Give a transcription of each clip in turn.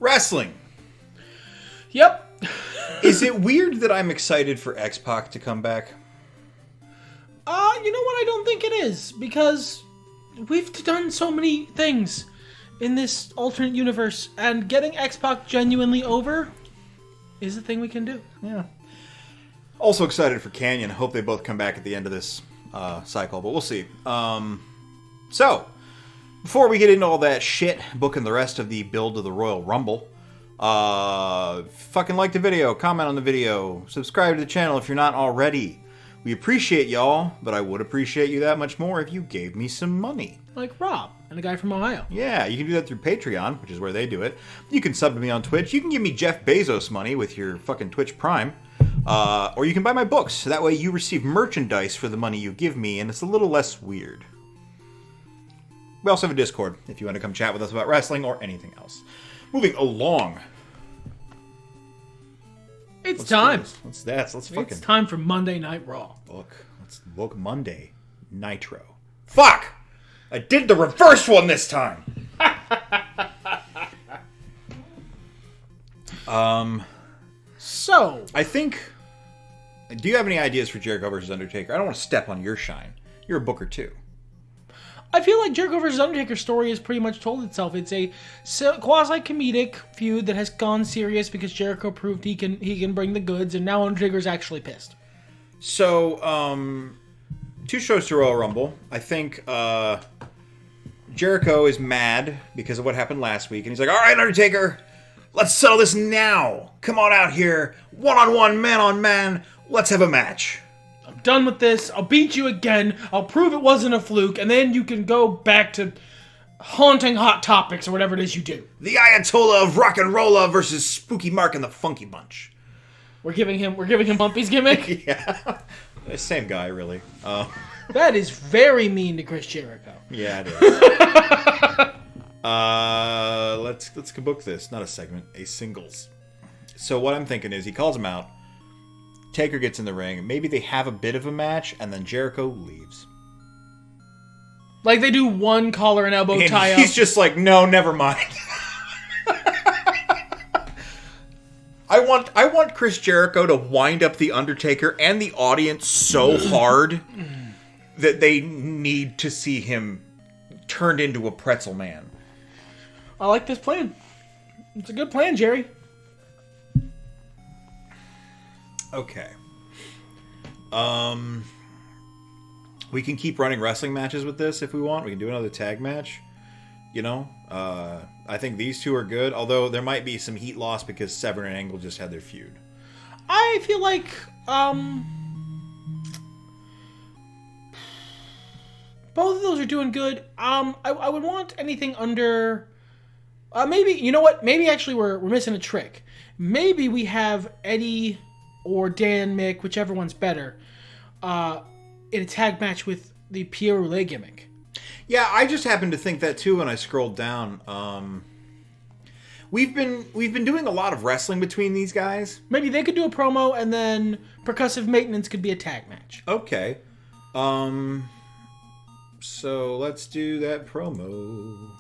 Wrestling. Yep. Is it weird that I'm excited for X-Pac to come back? You know what? I don't think it is, because we've done so many things in this alternate universe, and getting X-Pac genuinely over is a thing we can do. Yeah. Also excited for Canyon. Hope they both come back at the end of this cycle, but we'll see. So, before we get into all that shit, booking the rest of the build of the Royal Rumble, fucking like the video, comment on the video, subscribe to the channel if you're not already. We appreciate y'all, but I would appreciate you that much more if you gave me some money. Like Rob and a guy from Ohio. Yeah, you can do that through Patreon, which is where they do it. You can sub to me on Twitch. You can give me Jeff Bezos money with your fucking Twitch Prime. Or you can buy my books. So that way you receive merchandise for the money you give me, and it's a little less weird. We also have a Discord if you want to come chat with us about wrestling or anything else. Moving along. It's time. Let's fucking... It's time for Monday Night Raw. Let's book Monday Nitro. Fuck! I did the reverse one this time! So... I think... Do you have any ideas for Jericho versus Undertaker? I don't want to step on your shine. You're a booker too. I feel like Jericho vs. Undertaker story has pretty much told itself. It's a quasi-comedic feud that has gone serious because Jericho proved he can bring the goods, and now Undertaker's actually pissed. So, 2 shows to Royal Rumble. I think Jericho is mad because of what happened last week, and he's like, all right, Undertaker, let's settle this now. Come on out here, one-on-one, man-on-man, let's have a match. I'm done with this. I'll beat you again. I'll prove it wasn't a fluke, and then you can go back to haunting Hot Topics or whatever it is you do. The Ayatollah of Rock and Rolla versus Spooky Mark and the Funky Bunch. We're giving him Bumpy's gimmick. Yeah, same guy, really. That is very mean to Chris Jericho. Yeah, it is. Let's book this. Not a segment, a singles. So what I'm thinking is he calls him out. Taker gets in the ring. Maybe they have a bit of a match, and then Jericho leaves. Like they do one collar and elbow tie-up. He's just like, no, never mind. I want Chris Jericho to wind up the Undertaker and the audience so hard that they need to see him turned into a pretzel man. I like this plan. It's a good plan, Jerry. Okay. We can keep running wrestling matches with this if we want. We can do another tag match. You know? I think these two are good, although there might be some heat loss because Severn and Angle just had their feud. I feel like, both of those are doing good. I would want anything under... maybe, you know what? Maybe actually we're missing a trick. Maybe we have Eddie or Dan Mick, whichever one's better, in a tag match with the Pierre Roulette gimmick. Yeah, I just happened to think that too when I scrolled down. We've been doing a lot of wrestling between these guys. Maybe they could do a promo, and then Percussive Maintenance could be a tag match. Okay. So let's do that promo.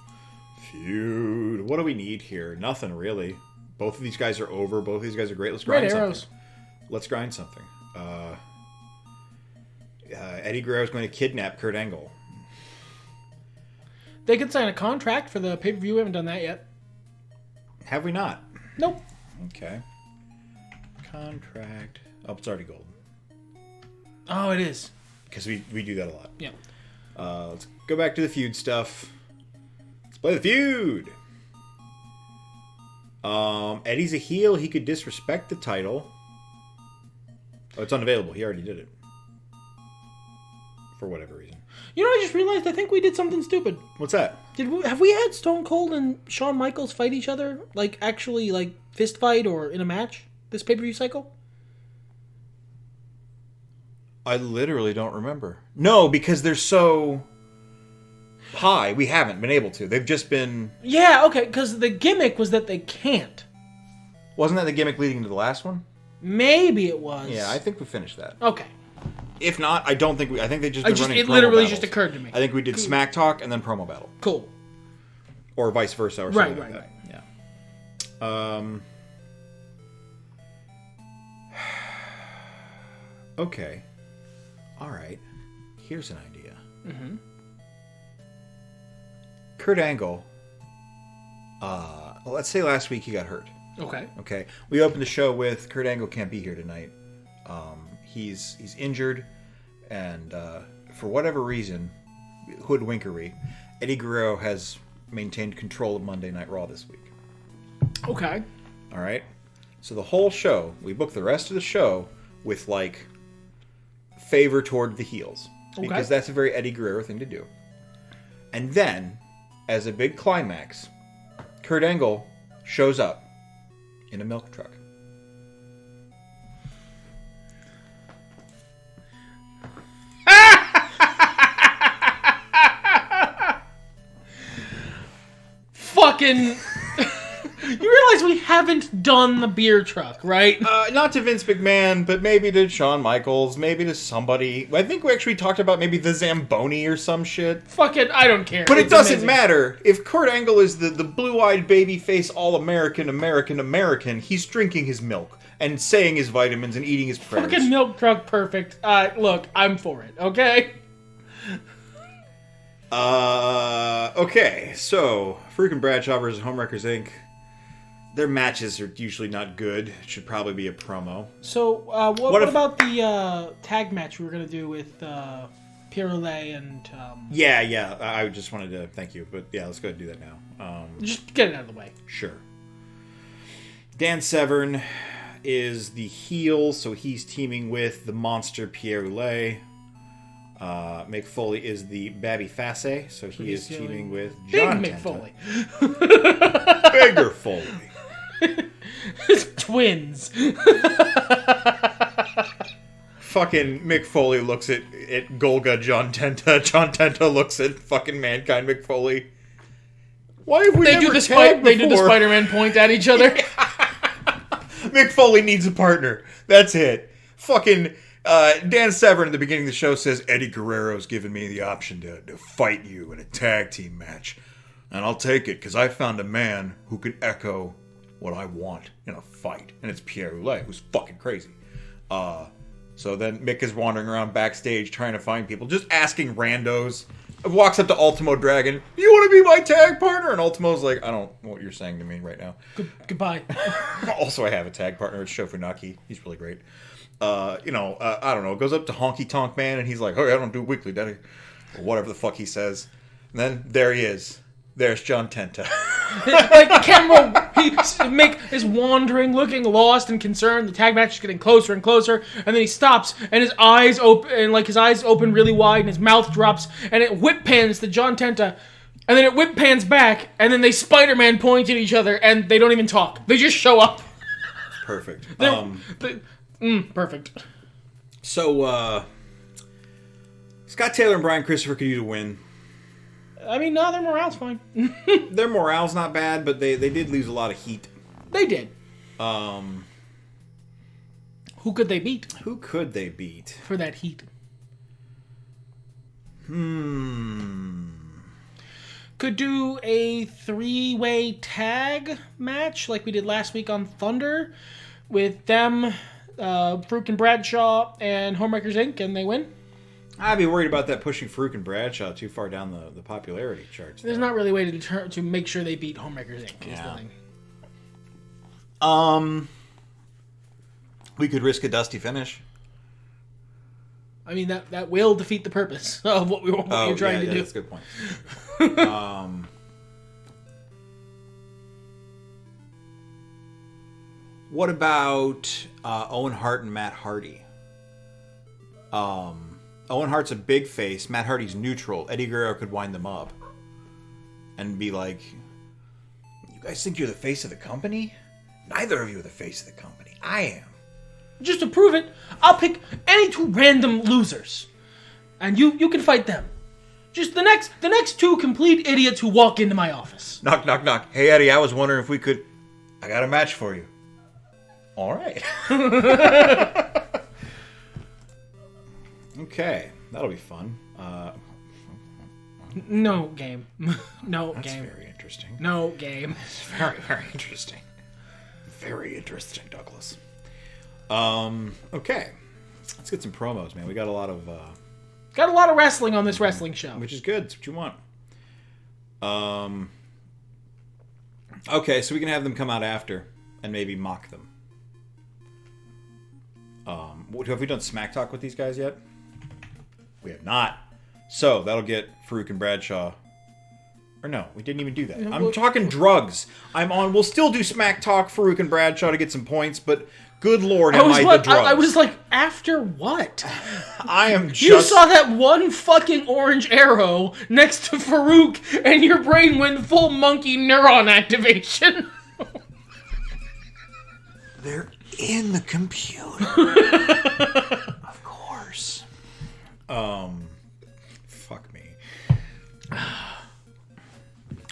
Feud. What do we need here? Nothing really. Both of these guys are over. Both of these guys are great. Let's grind something. Let's grind something. Eddie Guerrero's going to kidnap Kurt Angle. They could sign a contract for the pay-per-view. We haven't done that yet. Have we not? Nope. Okay. Contract. Oh, it's already gold. Oh, it is. Because we do that a lot. Yeah. Let's go back to the feud stuff. Let's play the feud. Eddie's a heel. He could disrespect the title. Oh, it's unavailable. He already did it. For whatever reason. You know, I just realized I think we did something stupid. What's that? Have we had Stone Cold and Shawn Michaels fight each other? Like, actually, like, fist fight or in a match? This pay-per-view cycle? I literally don't remember. No, because they're so high. We haven't been able to. They've just been... Yeah, okay, because the gimmick was that they can't. Wasn't that the gimmick leading into the last one? Maybe it was. Yeah, I think we finished that. Okay. If not, I don't think we... I think they just been running It promo literally battles. just occurred to me. I think we did Smack Talk and then promo battle. Cool. Or vice versa or something like that. Right. Okay. All right. Here's an idea. Mm-hmm. Kurt Angle. Let's say last week he got hurt. Okay. Okay. We opened the show with Kurt Angle can't be here tonight. He's injured, and for whatever reason, hoodwinkery, Eddie Guerrero has maintained control of Monday Night Raw this week. Okay. All right. So the whole show, we booked the rest of the show with like favor toward the heels, because that's a very Eddie Guerrero thing to do. And then, as a big climax, Kurt Angle shows up in a milk truck. Fucking... You realize we haven't done the beer truck, right? Not to Vince McMahon, but maybe to Shawn Michaels, maybe to somebody. I think we actually talked about maybe the Zamboni or some shit. Fucking, I don't care. But it's it doesn't amazing. matter. If Kurt Angle is the blue-eyed babyface All-American, he's drinking his milk and saying his vitamins and eating his prayers. Fucking milk truck, perfect. Look, I'm for it, okay? Okay, so Farouk and Bradshaw versus Homewreckers Inc. Their matches are usually not good. It should probably be a promo. So, what about the tag match we were going to do with Pierre Lay and... Yeah, I just wanted to thank you, but yeah, let's go ahead and do that now. Just get it out of the way. Sure. Dan Severn is the heel, so he's teaming with the monster Pierre Lay. Mick Foley is the Babby Fasse, so he is teaming with John Big Mick Tenta. Foley. Bigger Foley. Twins. Fucking Mick Foley looks at Golga John Tenta. John Tenta looks at fucking Mankind Mick Foley. Why have we never tagged before? They do the Spider-Man point at each other. Mick Foley needs a partner. That's it. Fucking Dan Severn at the beginning of the show says, Eddie Guerrero's given me the option to fight you in a tag team match. And I'll take it, because I found a man who could echo what I want in a fight. And it's Pierre Lay, who's fucking crazy. So then Mick is wandering around backstage trying to find people, just asking randos. Walks up to Ultimo Dragon, you want to be my tag partner? And Ultimo's like, I don't know what you're saying to me right now. Goodbye. Also, I have a tag partner. It's Shofunaki. He's really great. I don't know. Goes up to Honky Tonk Man, and he's like, oh, I don't do weekly, daddy. Or whatever the fuck he says. And then there he is. There's John Tenta. Like the camera, he is wandering, looking lost and concerned. The tag match is getting closer and closer, and then he stops, and his eyes open, and like his eyes open really wide, and his mouth drops, and it whip pans to John Tenta, and then it whip pans back, and then they Spider-Man point at each other, and they don't even talk. They just show up. Perfect. Perfect. So, Scott Taylor and Brian Christopher could use a win. I mean, no, their morale's fine. Their morale's not bad, but they did lose a lot of heat. They did. Who could they beat? Who could they beat? For that heat. Could do a 3-way tag match like we did last week on Thunder with them, Farouk and Bradshaw, and Homewreckers Inc., and they win. I'd be worried about that pushing Farouk and Bradshaw too far down the popularity charts. There's not really a way to make sure they beat Homewreckers Inc. Yeah. We could risk a dusty finish. I mean, that will defeat the purpose of what you're trying to do. That's a good point. What about Owen Hart and Matt Hardy? Owen Hart's a big face. Matt Hardy's neutral. Eddie Guerrero could wind them up and be like, you guys think you're the face of the company? Neither of you are the face of the company. I am. Just to prove it, I'll pick any two random losers, and you can fight them. Just the next two complete idiots who walk into my office. Knock, knock, knock. Hey, Eddie, I was wondering if we could... I got a match for you. All right. Okay, that'll be fun. No game. No That's game. very interesting. No game. It's very, very interesting. Very interesting, Douglas. Okay. Let's get some promos, man. We got a lot of wrestling on this wrestling show. which is good. That's what you want. Okay, so we can have them come out after and maybe mock them. Have we done Smack Talk with these guys yet? We have not. So that'll get Farouk and Bradshaw. Or no, we didn't even do that. I'm talking drugs. We'll still do Smack Talk, Farouk and Bradshaw to get some points, but good Lord, the drugs. I was like, after what? I am just... You saw that one fucking orange arrow next to Farouk, and your brain went full monkey neuron activation. They're in the computer. Of course. Fuck me.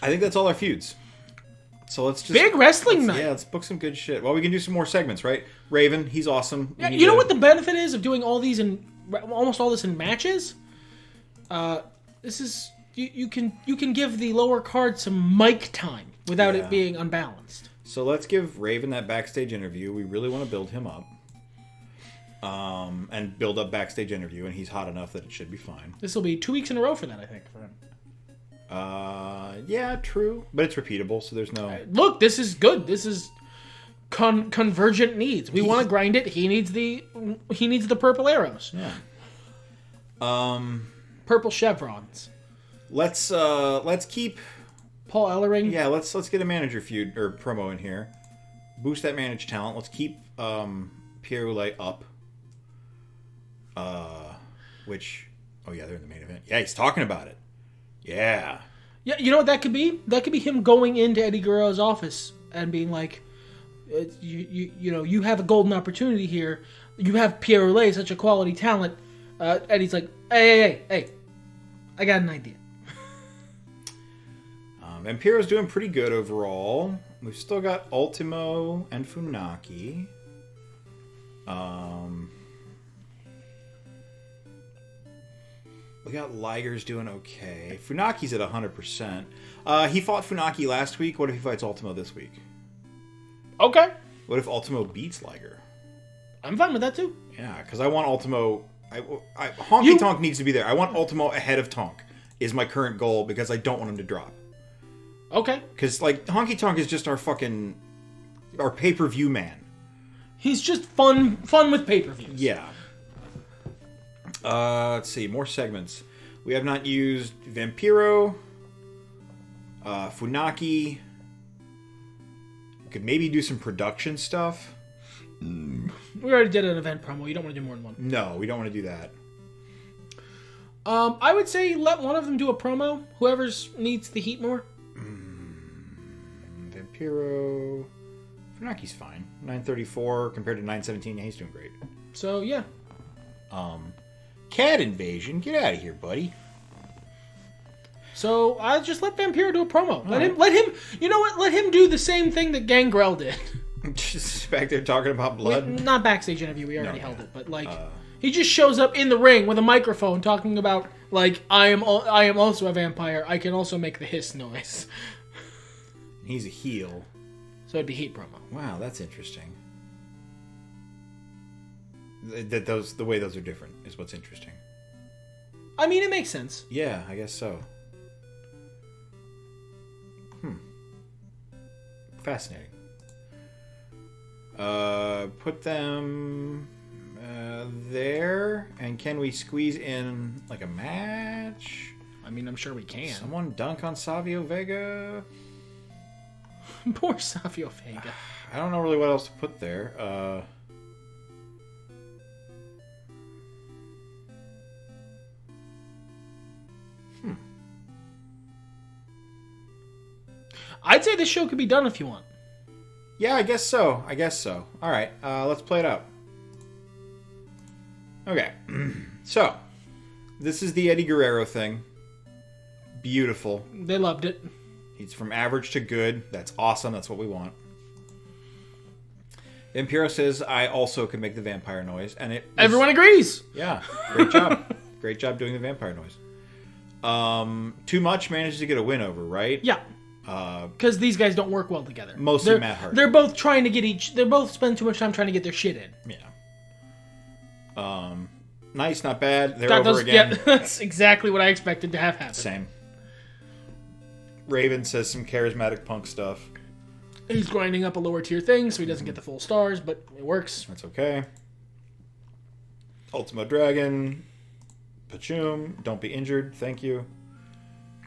I think that's all our feuds. So let's just... Big wrestling night. Yeah, let's book some good shit. Well, we can do some more segments, right? Raven, he's awesome. Yeah, you know what the benefit is of doing all these almost all this in matches? This is... You can give the lower card some mic time without it being unbalanced. So let's give Raven that backstage interview. We really want to build him up. And build up backstage interview, and he's hot enough that it should be fine. This will be 2 weeks in a row for that, I think, for him. Yeah, true. But it's repeatable, so there's no... Look, this is good. This is convergent needs. We want to grind it. He needs the purple arrows. Yeah. Purple chevrons. Let's keep... Paul Ellering. Yeah, let's get a manager feud or promo in here. Boost that managed talent. Let's keep Pierre Oulet up. Which... Oh, yeah, they're in the main event. Yeah, he's talking about it. Yeah. Yeah, you know what that could be? That could be him going into Eddie Guerrero's office and being like, you have a golden opportunity here. You have Pierre Oulet, such a quality talent. Eddie's like, hey, I got an idea. Vampiro's doing pretty good overall. We've still got Ultimo and Funaki. We got Liger's doing okay. Funaki's at 100%. He fought Funaki last week. What if he fights Ultimo this week? Okay. What if Ultimo beats Liger? I'm fine with that too. Yeah, because I want Ultimo... Honky Tonk needs to be there. I want Ultimo ahead of Tonk is my current goal because I don't want him to drop. Okay. Because, Honky Tonk is just our pay-per-view man. He's just fun with pay-per-views. Yeah. Let's see, more segments. We have not used Vampiro, Funaki. We could maybe do some production stuff. We already did an event promo. You don't want to do more than one. No, we don't want to do that. I would say let one of them do a promo. Whoever needs the heat more. Vampiro. Funaki's fine. 934 compared to 917. Yeah, he's doing great. So, yeah. Cat Invasion. Get out of here, buddy. So, I just let Vampiro do a promo. Let him, you know what? Let him do the same thing that Gangrel did. Just back there talking about blood? Not backstage interview. We already held it. But, he just shows up in the ring with a microphone talking about, I am also a vampire. I can also make the hiss noise. He's a heel. So it'd be heat promo. Wow, that's interesting. The way those are different is what's interesting. I mean, it makes sense. Yeah, I guess so. Fascinating. Put them there, and can we squeeze in a match? I mean, I'm sure we can. Someone dunk on Savio Vega. Poor Savio Vega. I don't know really what else to put there. I'd say this show could be done if you want. Yeah, I guess so. All right, let's play it out. Okay, so this is the Eddie Guerrero thing. Beautiful. They loved it. He's from average to good. That's awesome. That's what we want. Vampiro says, I also can make the vampire noise. And everyone agrees. Yeah. Great job. Great job doing the vampire noise. Too Much manages to get a win over, right? Yeah. Because these guys don't work well together. Mostly Matt Hardy. They're both trying to get They're both spending too much time trying to get their shit in. Yeah. Nice, not bad. They're over again. Yeah, that's exactly what I expected to have happen. Same. Raven says some charismatic punk stuff. He's grinding up a lower tier thing, so he doesn't get the full stars, but it works. That's okay. Ultimo Dragon. Pachum. Don't be injured. Thank you.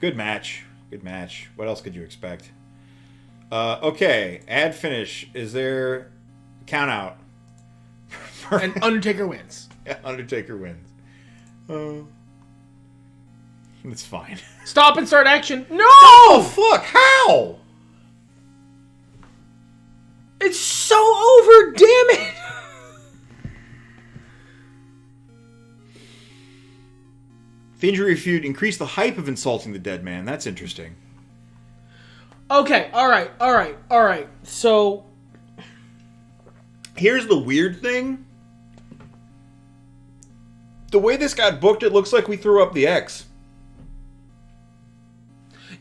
Good match. Good match. What else could you expect? Okay. Ad finish. Is there count out? And Undertaker wins. Yeah, Undertaker wins. It's fine. Stop and start action. No! Oh, fuck. How? It's so over, damn it! The injury feud increased the hype of insulting the dead man. That's interesting. Okay, alright. So, here's the weird thing. The way this got booked, it looks like we threw up the X.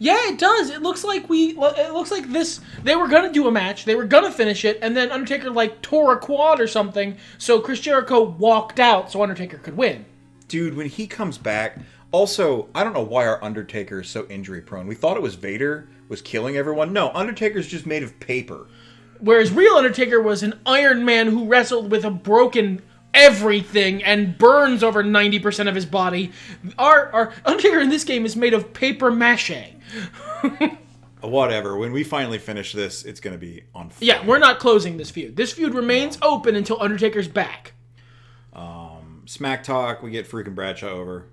yeah, it does. It looks like this. They were gonna do a match. They were gonna finish it, and then Undertaker tore a quad or something. So Chris Jericho walked out, so Undertaker could win. Dude, when he comes back. Also, I don't know why our Undertaker is so injury prone. We thought it was Vader was killing everyone. No, Undertaker's just made of paper. Whereas real Undertaker was an Iron Man who wrestled with a broken everything and burns over 90% of his body. Our Undertaker in this game is made of paper mache. Whatever. When we finally finish this, it's going to be on fire. Yeah, we're not closing this feud. This feud remains open until Undertaker's back. Smack Talk, we get freaking Bradshaw over.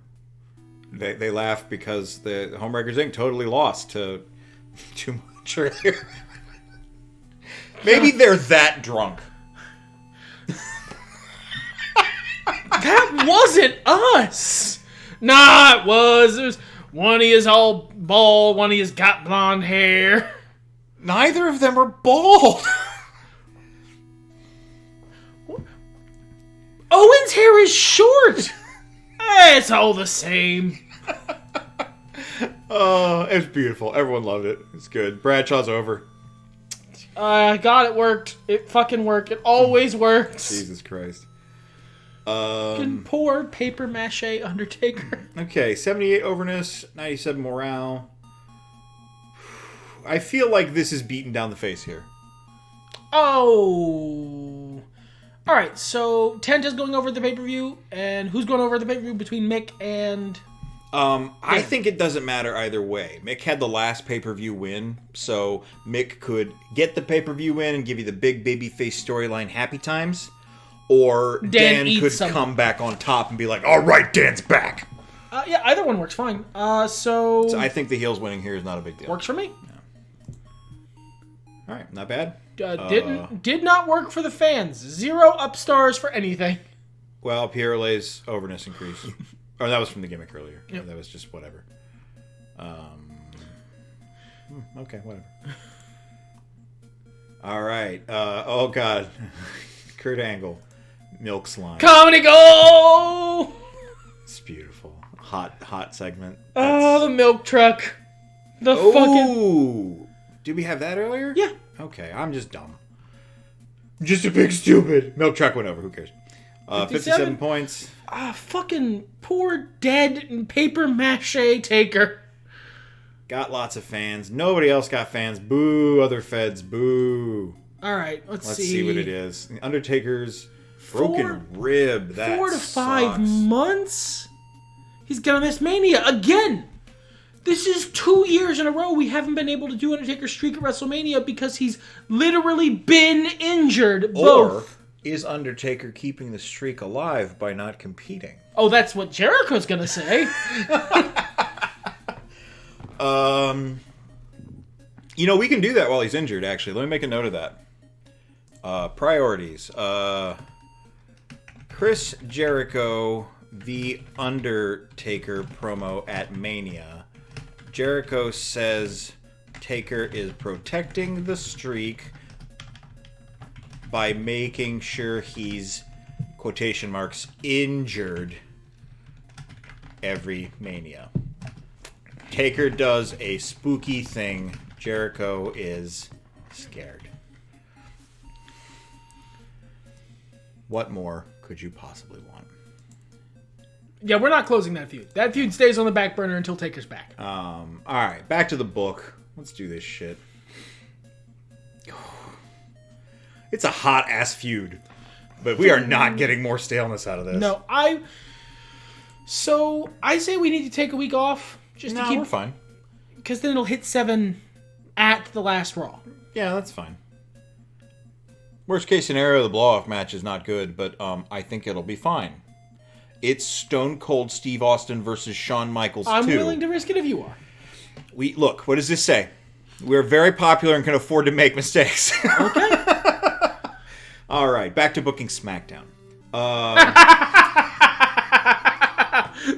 They laugh because the Homewreckers Inc. totally lost to too much earlier. Maybe they're that drunk. That wasn't us! Nah, it was. It was one of you all bald, one of you got blonde hair. Neither of them are bald. Owen's hair is short! It's all the same. Oh, it's beautiful. Everyone loved it. It's good. Bradshaw's over. God, it worked. It fucking worked. It always works. Jesus Christ. Poor paper mache Undertaker. Okay, 78 overness, 97 morale. I feel like this is beaten down the face here. Oh. Alright, so Tenta's going over the pay-per-view, and who's going over the pay-per-view between Mick and... I think it doesn't matter either way. Mick had the last pay-per-view win, so Mick could get the pay-per-view win and give you the big babyface storyline happy times, or Dan could come back on top and be like, all right, Dan's back. Yeah, either one works fine. So I think the heels winning here is not a big deal. Works for me. Yeah. All right, not bad. Did not work for the fans. 0 up stars for anything. Well, Pierre Lay's overness increased. Or that was from the gimmick earlier. Yep. That was just whatever. Okay, whatever. All right. Oh, God. Kurt Angle. Milk Slime. Comedy Gold! It's beautiful. Hot segment. Oh, the milk truck. The fucking... Did we have that earlier? Yeah. Okay, I'm just dumb. Just a big stupid. Milk truck went over. Who cares? 57 points. Fucking poor dead and paper mache Taker. Got lots of fans. Nobody else got fans. Boo, other feds. Boo. All right, let's see. Let's see what it is. Undertaker's broken rib. That 4 to 5 sucks. months? He's gonna miss Mania again. This is 2 years in a row we haven't been able to do Undertaker's streak at WrestleMania because he's literally been injured. Or is Undertaker keeping the streak alive by not competing? Oh, that's what Jericho's gonna say. We can do that while he's injured, actually. Let me make a note of that. Priorities. Chris Jericho, The Undertaker promo at Mania. Jericho says Taker is protecting the streak by making sure he's, quotation marks, injured every Mania. Taker does a spooky thing Jericho is scared. What more could you possibly want? Yeah, we're not closing that feud. That feud stays on the back burner until Taker's back. All right, back to the book. Let's do this shit. It's a hot-ass feud. But we are not getting more staleness out of this. No, So, I say we need to take a week off. Just to keep... we're fine. Because then it'll hit 7 at the last Raw. Yeah, that's fine. Worst case scenario, the blow-off match is not good, but I think it'll be fine. It's Stone Cold Steve Austin versus Shawn Michaels 2. I'm willing to risk it if you are. Look, what does this say? We're very popular and can afford to make mistakes. Okay. All right, back to booking SmackDown.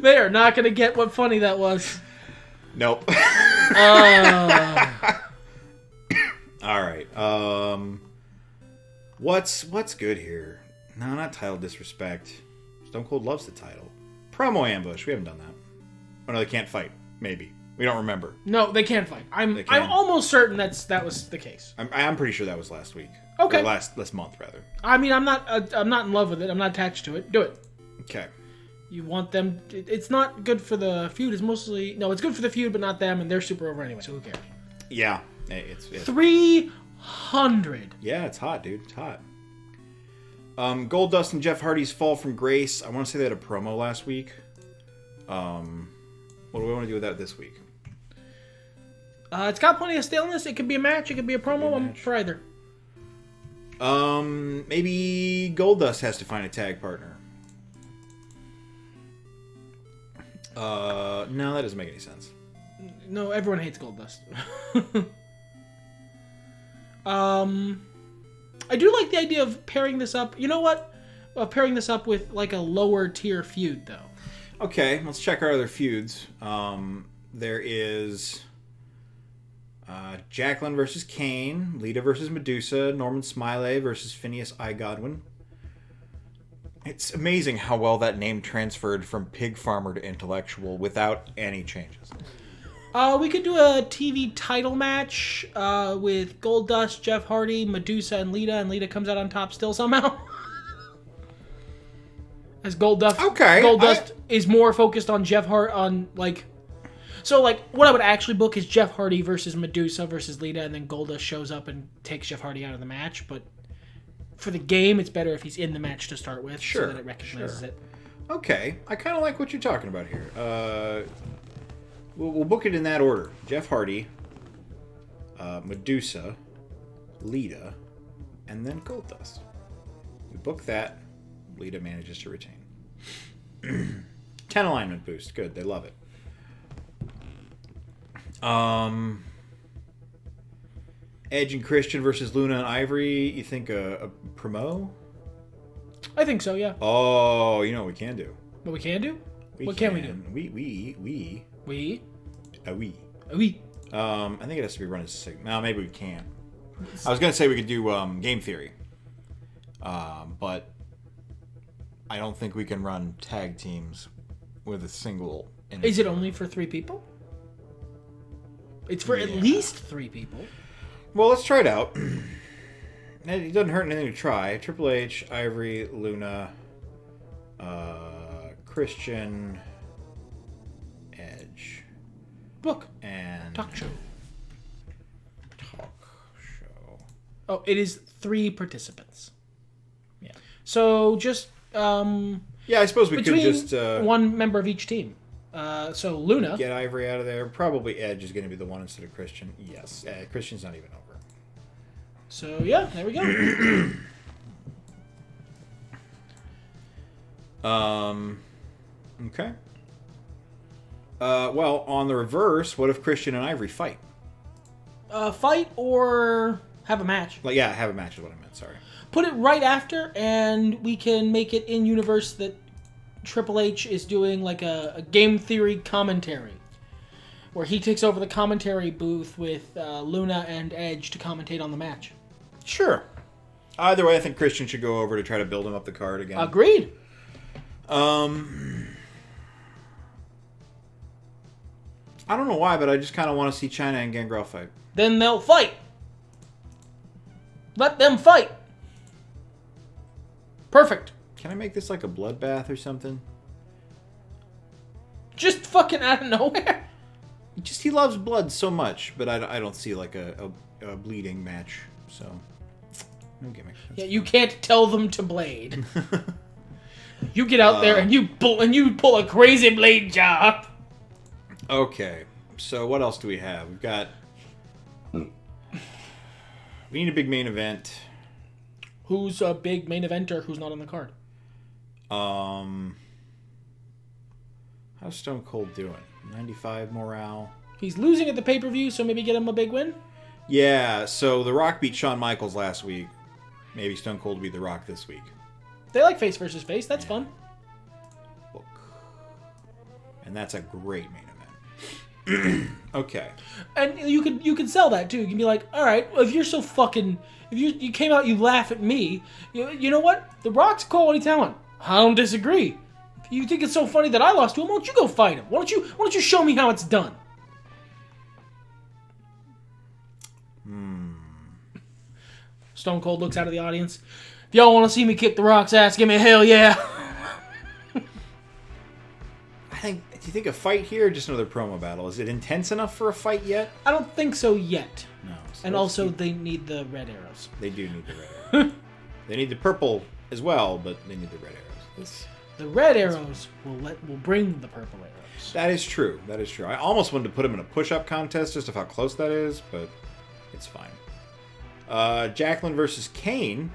They are not going to get what funny that was. Nope. All right. What's good here? No, not title disrespect. Stone Cold loves the title. Promo ambush. We haven't done that. Oh no, they can't fight. Maybe we don't remember. No, they can fight. I'm almost certain that was the case. I'm pretty sure that was last week. Okay. Or last month rather. I mean, I'm not in love with it. I'm not attached to it. Do it. Okay. You want them... It's not good for the feud. It's mostly... No, it's good for the feud, but not them, and they're super over anyway, so who cares? Yeah. It's 300. Yeah, it's hot, dude. It's hot. Goldust and Jeff Hardy's Fall from Grace. I want to say they had a promo last week. What do we want to do with that this week? It's got plenty of staleness. It could be a match. It could be a promo. I'm for either. Maybe Goldust has to find a tag partner. No, that doesn't make any sense. No, everyone hates Goldust. I do like the idea of pairing this up. You know what? Pairing this up with like a lower tier feud, though. Okay, let's check our other feuds. There is Jacqueline versus Kane, Lita versus Medusa, Norman Smiley versus Phineas I. Godwin. It's amazing how well that name transferred from pig farmer to intellectual without any changes. We could do a TV title match with Goldust, Jeff Hardy, Medusa, and Lita comes out on top still somehow. As Goldust, okay, Goldust is more focused on Jeff Hardy, So, what I would actually book is Jeff Hardy versus Medusa versus Lita, and then Goldust shows up and takes Jeff Hardy out of the match, but for the game, it's better if he's in the match to start with, so that it recognizes it. Okay, I kind of like what you're talking about here. We'll book it in that order. Jeff Hardy, Medusa, Lita, and then Goldust. We book that. Lita manages to retain. 10 alignment boost. Good. They love it. Edge and Christian versus Luna and Ivory. You think a promo? I think so, yeah. Oh, you know what we can do. What we can do? What can we do? We. I think it has to be run as sig. No, maybe we can't. I was gonna say we could do game theory, but I don't think we can run tag teams with a single. Is it only for 3 people? It's for at least 3 people. Well, let's try it out. It doesn't hurt anything to try. Triple H, Ivory, Luna, Christian, Edge. Book. And talk show. Oh, it is 3 participants. Yeah. So just yeah, I suppose we could just 1 member of each team. So Luna. Get Ivory out of there. Probably Edge is going to be the one instead of Christian. Yes, Christian's not even over. So yeah, there we go. Okay. Well, on the reverse, what if Christian and Ivory fight? Fight or have a match. Have a match is what I meant. Sorry. Put it right after, and we can make it in universe that Triple H is doing like a game theory commentary, where he takes over the commentary booth with Luna and Edge to commentate on the match. Sure. Either way, I think Christian should go over to try to build him up the card again. I don't know why, but I just kind of want to see China and Gangrel fight. Then they'll fight. Let them fight. Perfect. Can I make this like a bloodbath or something? Just fucking out of nowhere. Just he loves blood so much, but I don't see like a bleeding match. So no gimmick. Yeah, you can't tell them to blade. You get out there and you pull a crazy blade job. Okay, so what else do we have? We've got. We need a big main event. Who's a big main eventer who's not on the card? How's Stone Cold doing? 95 morale. He's losing at the pay-per-view, so maybe get him a big win? Yeah, so The Rock beat Shawn Michaels last week. Maybe Stone Cold will beat The Rock this week. They like face versus face. That's fun. Look. And that's a great main event. Okay. And you could sell that, too. You can be like, all right, well, if you're so fucking... If you came out, you laugh at me. You know what? The Rock's quality talent. I don't disagree. If you think it's so funny that I lost to him, why don't you go fight him? Why don't you show me how it's done? Stone Cold looks out of the audience. If y'all want to see me kick The Rock's ass, give me a hell yeah. Do you think a fight here or just another promo battle? Is it intense enough for a fight yet? I don't think so yet. No. So And also, they need the red arrows. They do need the red arrows. They need the purple as well, but they need the red arrows. The red arrows will bring the purple arrows. That is true. That is true. I almost wanted to put him in a push-up contest just of how close that is, but it's fine. Jacqueline versus Kane.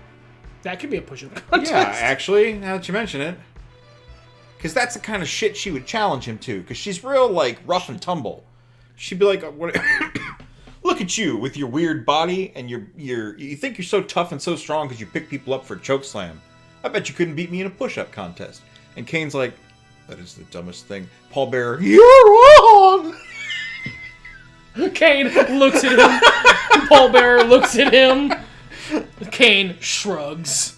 That could be a push-up contest. Yeah, actually, now that you mention it. Because that's the kind of shit she would challenge him to. Because she's real, like, rough and tumble. She'd be like, "What? Look at you with your weird body, and you think you're so tough and so strong because you pick people up for a chokeslam. I bet you couldn't beat me in a push-up contest." And Kane's like, "That is the dumbest thing." Paul Bearer, "You're wrong!" Kane looks at him. Paul Bearer looks at him. Kane shrugs.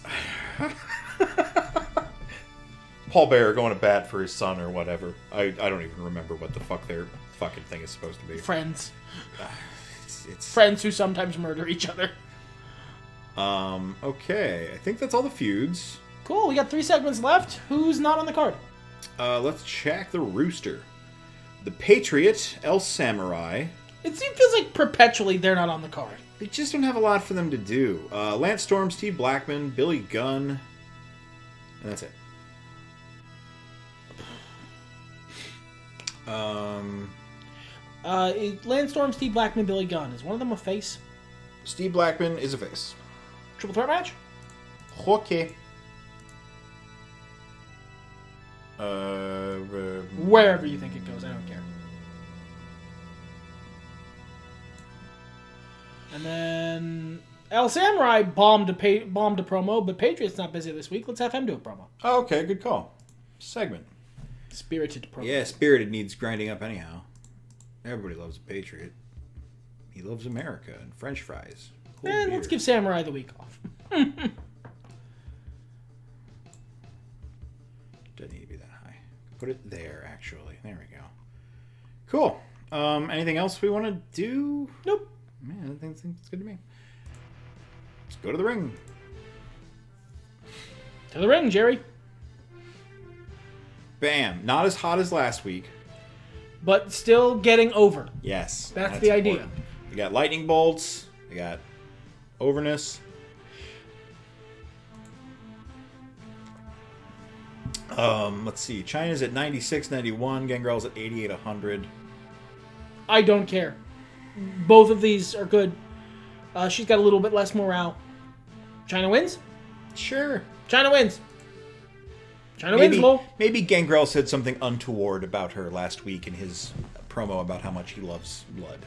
Paul Bearer going to bat for his son or whatever. I don't even remember what the fuck their fucking thing is supposed to be. Friends. It's Friends who sometimes murder each other. Okay. I think that's all the feuds. Cool, we got 3 segments left. Who's not on the card? Let's check the Rooster. The Patriot, El Samurai. It feels like perpetually they're not on the card. They just don't have a lot for them to do. Lance Storm, Steve Blackman, Billy Gunn. And that's it. Lance Storm, Steve Blackman, Billy Gunn. Is one of them a face? Steve Blackman is a face. Triple threat match? Okay. Wherever you think it goes, I don't care. And then El Samurai bombed a promo, but Patriot's not busy this week. Let's have him do a promo. Oh, okay, good call. Segment. Spirited promo. Yeah, Spirited needs grinding up anyhow. Everybody loves a Patriot. He loves America and French fries. Cold And beer. let's give Samurai the week off. Doesn't need to be that high. Put it there, actually. There we go. Cool. Anything else we want to do? Nope. Man, I think it's good to me. Let's go to the ring. To the ring, Jerry. Bam. Not as hot as last week. But still getting over. Yes. That's the idea. Important. We got lightning bolts. We got overness. Let's see. China's at 96, 91. Gangrel's at 88, 100. I don't care. Both of these are good. She's got a little bit less morale. China wins? Sure. China wins. China wins, lol. Maybe Gangrel said something untoward about her last week in his promo about how much he loves blood.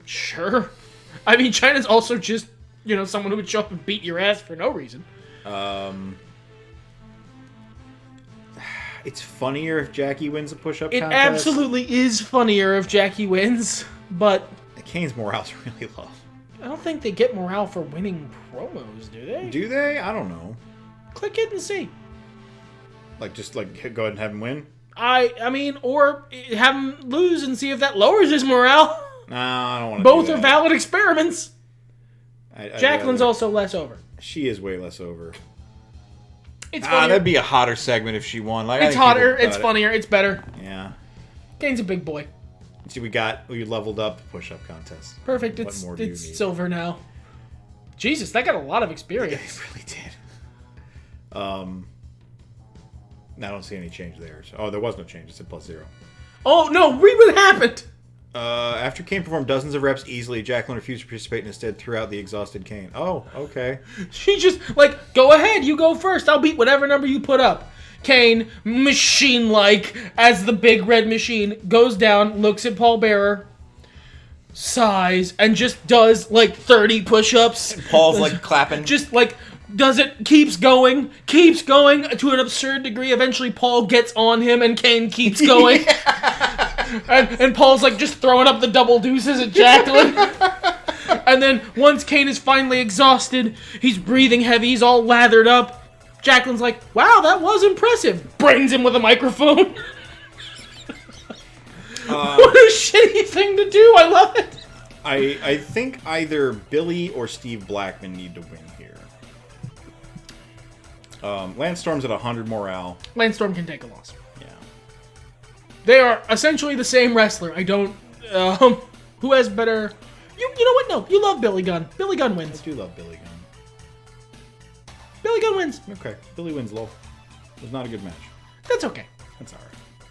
Sure. I mean, China's also just, someone who would show up and beat your ass for no reason. It's funnier if Jackie wins a push-up It contest. absolutely is funnier if Jackie wins, but Kane's morale's really low. I don't think they get morale for winning promos, do they? Do they? I don't know. Click it and see. Just go ahead and have him win? I mean, or have him lose and see if that lowers his morale. No, I don't want to. Both are valid experiments. Jacqueline's rather, also less over. She is way less over. It's funnier. That'd be a hotter segment if she won. Like, it's hotter. It's funnier. It's better. Yeah. Kane's a big boy. See, we leveled up push-up contest. Perfect. It's silver now. Jesus, that got a lot of experience. Yeah, it really did. I don't see any change there. So, there was no change. It said +0. Oh, no. Read what happened. After Kane performed dozens of reps easily, Jacqueline refused to participate and instead threw out the exhausted Kane. Oh, okay. She just, go ahead. You go first. I'll beat whatever number you put up. Kane, machine-like, as the big red machine, goes down, looks at Paul Bearer, sighs, and just does, 30 push-ups. And Paul's, clapping. Just, does it, keeps going to an absurd degree. Eventually, Paul gets on him, and Kane keeps going. Yeah. And Paul's, just throwing up the double deuces at Jacqueline. And then, once Kane is finally exhausted, he's breathing heavy, he's all lathered up. Jacqueline's like, wow, that was impressive. Brains him with a microphone. What a shitty thing to do. I love it. I think either Billy or Steve Blackman need to win here. Lance Storm's at 100 morale. Lance Storm can take a loss. Yeah. They are essentially the same wrestler. I don't... who has better... You know what? No, you love Billy Gunn. Billy Gunn wins. I do love Billy Gunn. Billy Gunn wins. Okay. Billy wins, lol. It was not a good match. That's okay. That's alright.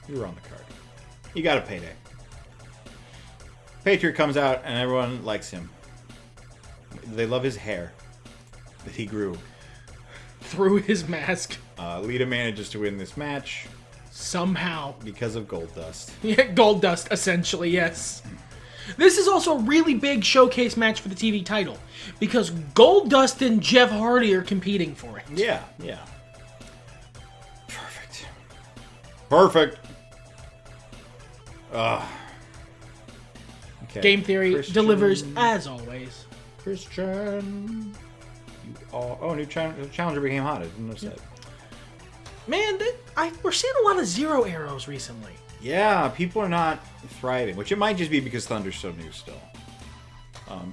You were on the card. You got a payday. Patriot comes out and everyone likes him. They love his hair that he grew. Through his mask. Lita manages to win this match. Somehow. Because of Gold Dust. Yeah, Gold Dust, essentially, yes. This is also a really big showcase match for the TV title. Because Gold Dust and Jeff Hardy are competing for it. Yeah, yeah. Perfect. Perfect. Okay. Game Theory Christian delivers as always. Christian. You are... Oh, new challenger became hot. I didn't notice that. Man, we're seeing a lot of zero arrows recently. Yeah, people are not thriving, which it might just be because Thunder's so new still.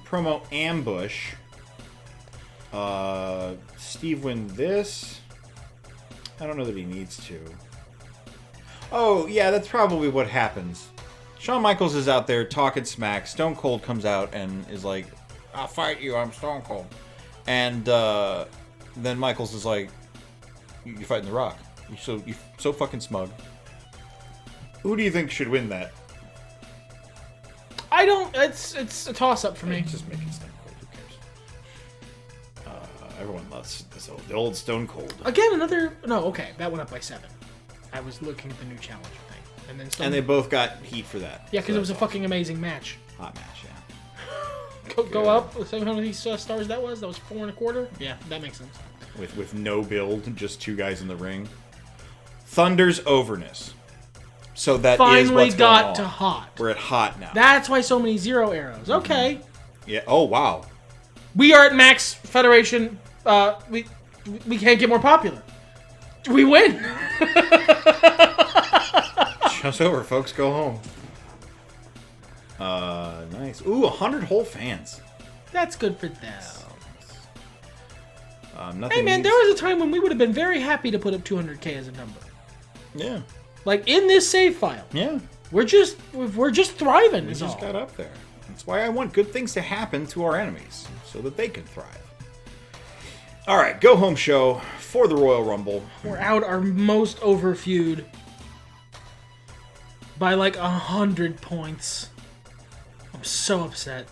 Promo ambush. Steve win this. I don't know that he needs to. Oh, yeah, that's probably what happens. Shawn Michaels is out there talking smack. Stone Cold comes out and is like, I'll fight you, I'm Stone Cold. And then Michaels is like, you're fighting The Rock. You're so fucking smug. Who do you think should win that? I don't... It's a toss-up for me. Just making Stone Cold. Who cares? Everyone loves the old Stone Cold. Again, another... No, okay. That went up by 7. I was looking at the new challenger thing. And they both got heat for that. Yeah, because it was a fucking amazing match. Hot match, yeah. Go up. See how many stars that was? That was 4 1/4? Yeah, that makes sense. With no build, just 2 guys in the ring. Thunder's overness. So that finally is what's got going on. To hot. We're at hot now. That's why so many zero arrows. Okay. Yeah. Oh wow. We are at Max Federation. We can't get more popular. We win. Show's over, folks. Go home. Nice. Ooh, 100 whole fans. That's good for them. Hey man, there was a time when we would have been very happy to put up 200K as a number. Yeah. Like in this save file. Yeah. We're just thriving. We just got up there. That's why I want good things to happen to our enemies, so that they can thrive. All right, go home show for the Royal Rumble. We're out our most over feud by like 100 points. I'm so upset.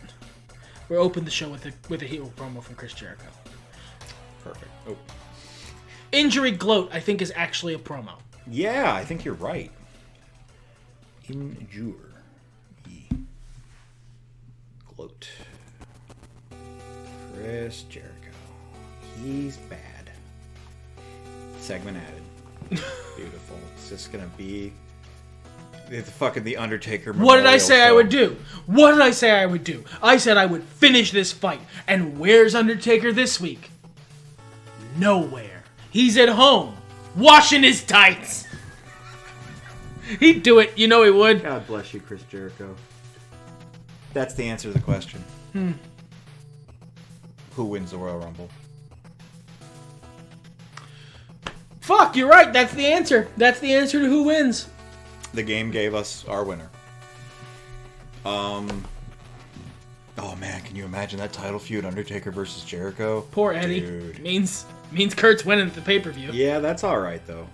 We opened the show with a heel promo from Chris Jericho. Perfect. Oh. Injury gloat, I think, is actually a promo. Yeah, I think you're right. Injure. Gloat. Chris Jericho. He's bad. Segment added. Beautiful. It's just gonna be the Undertaker. What did I memorial say show. I would do? What did I say I would do? I said I would finish this fight. And where's Undertaker this week? Nowhere. He's at home, washing his tights. He'd do it. You know he would. God bless you, Chris Jericho. That's the answer to the question. Who wins the Royal Rumble? Fuck, you're right. That's the answer. That's the answer to who wins. The game gave us our winner. Oh man, can you imagine that title feud, Undertaker versus Jericho? Poor Eddie. Dude. Means Kurt's winning at the pay-per-view. Yeah, that's all right though.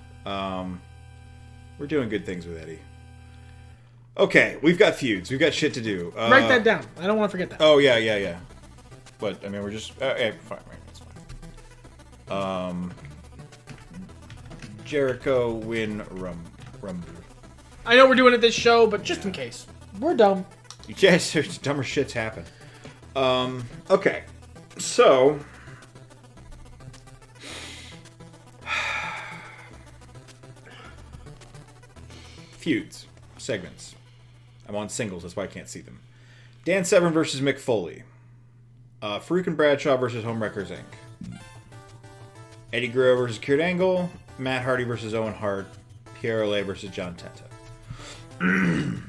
We're doing good things with Eddie. Okay, we've got feuds. We've got shit to do. Write that down. I don't want to forget that. Oh yeah. But I mean, we're just fine. That's fine. Jericho win Rumble. I know we're doing it this show, but just in case, we're dumb. Yes, dumber shits happen. Okay, so feuds, segments. I'm on singles, that's why I can't see them. Dan Severn versus Mick Foley. Farouk and Bradshaw versus Homewreckers Inc. Eddie Guerrero versus Kurt Angle. Matt Hardy versus Owen Hart. Pierre Olay versus John Tenta.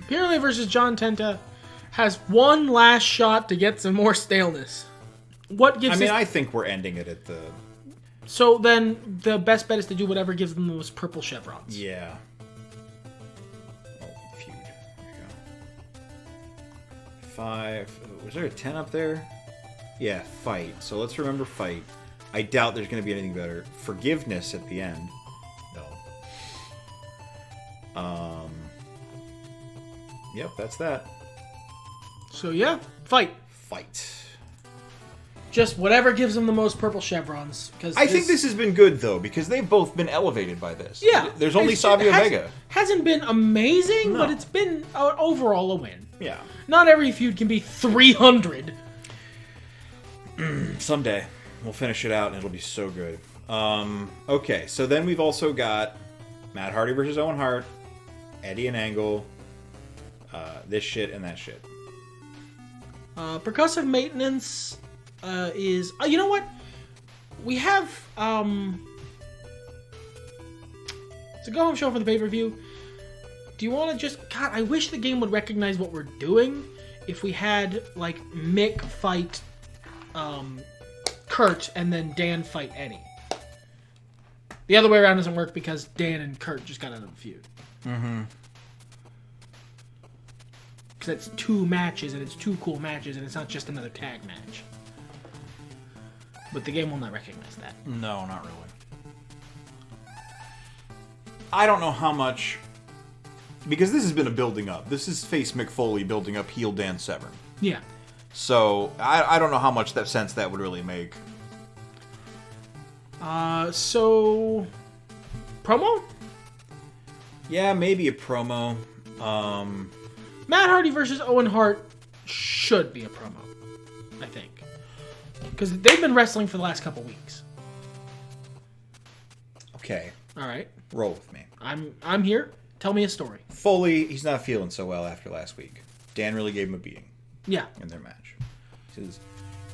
Pierre Olay versus John Tenta has one last shot to get some more staleness. What gives? I think we're ending it at the. So then, the best bet is to do whatever gives them those purple chevrons. Yeah. Oh, feud. There you go. 5. Was there a 10 up there? Yeah, fight. So let's remember fight. I doubt there's going to be anything better. Forgiveness at the end. No. Yep, that's that. So yeah, fight. Fight. Just whatever gives them the most purple chevrons. Because I think this has been good though, because they've both been elevated by this. Yeah. There's only Savio Vega. Hasn't been amazing, No. but it's been overall a win. Yeah. Not every feud can be 300. Someday. We'll finish it out and it'll be so good. Okay, so then we've also got Matt Hardy versus Owen Hart, Eddie and Angle, this shit and that shit. Percussive maintenance is... you know what? We have... it's a go-home show for the pay-per-view. Do you want to just... God, I wish the game would recognize what we're doing if we had, like, Mick fight Kurt and then Dan fight Eddie. The other way around doesn't work because Dan and Kurt just got out of the feud. Mm-hmm. Because it's 2 matches, and it's 2 cool matches, and it's not just another tag match. But the game will not recognize that. No, not really. I don't know how much... Because this has been a building up. This is face Mick Foley building up heel Dan Severn. Yeah. So, I don't know how much that sense that would really make. So... Promo? Yeah, maybe a promo. Matt Hardy versus Owen Hart should be a promo, I think. Because they've been wrestling for the last couple weeks. Okay. Alright. Roll with me. I'm here. Tell me a story. Foley, he's not feeling so well after last week. Dan really gave him a beating. Yeah. In their match. He says,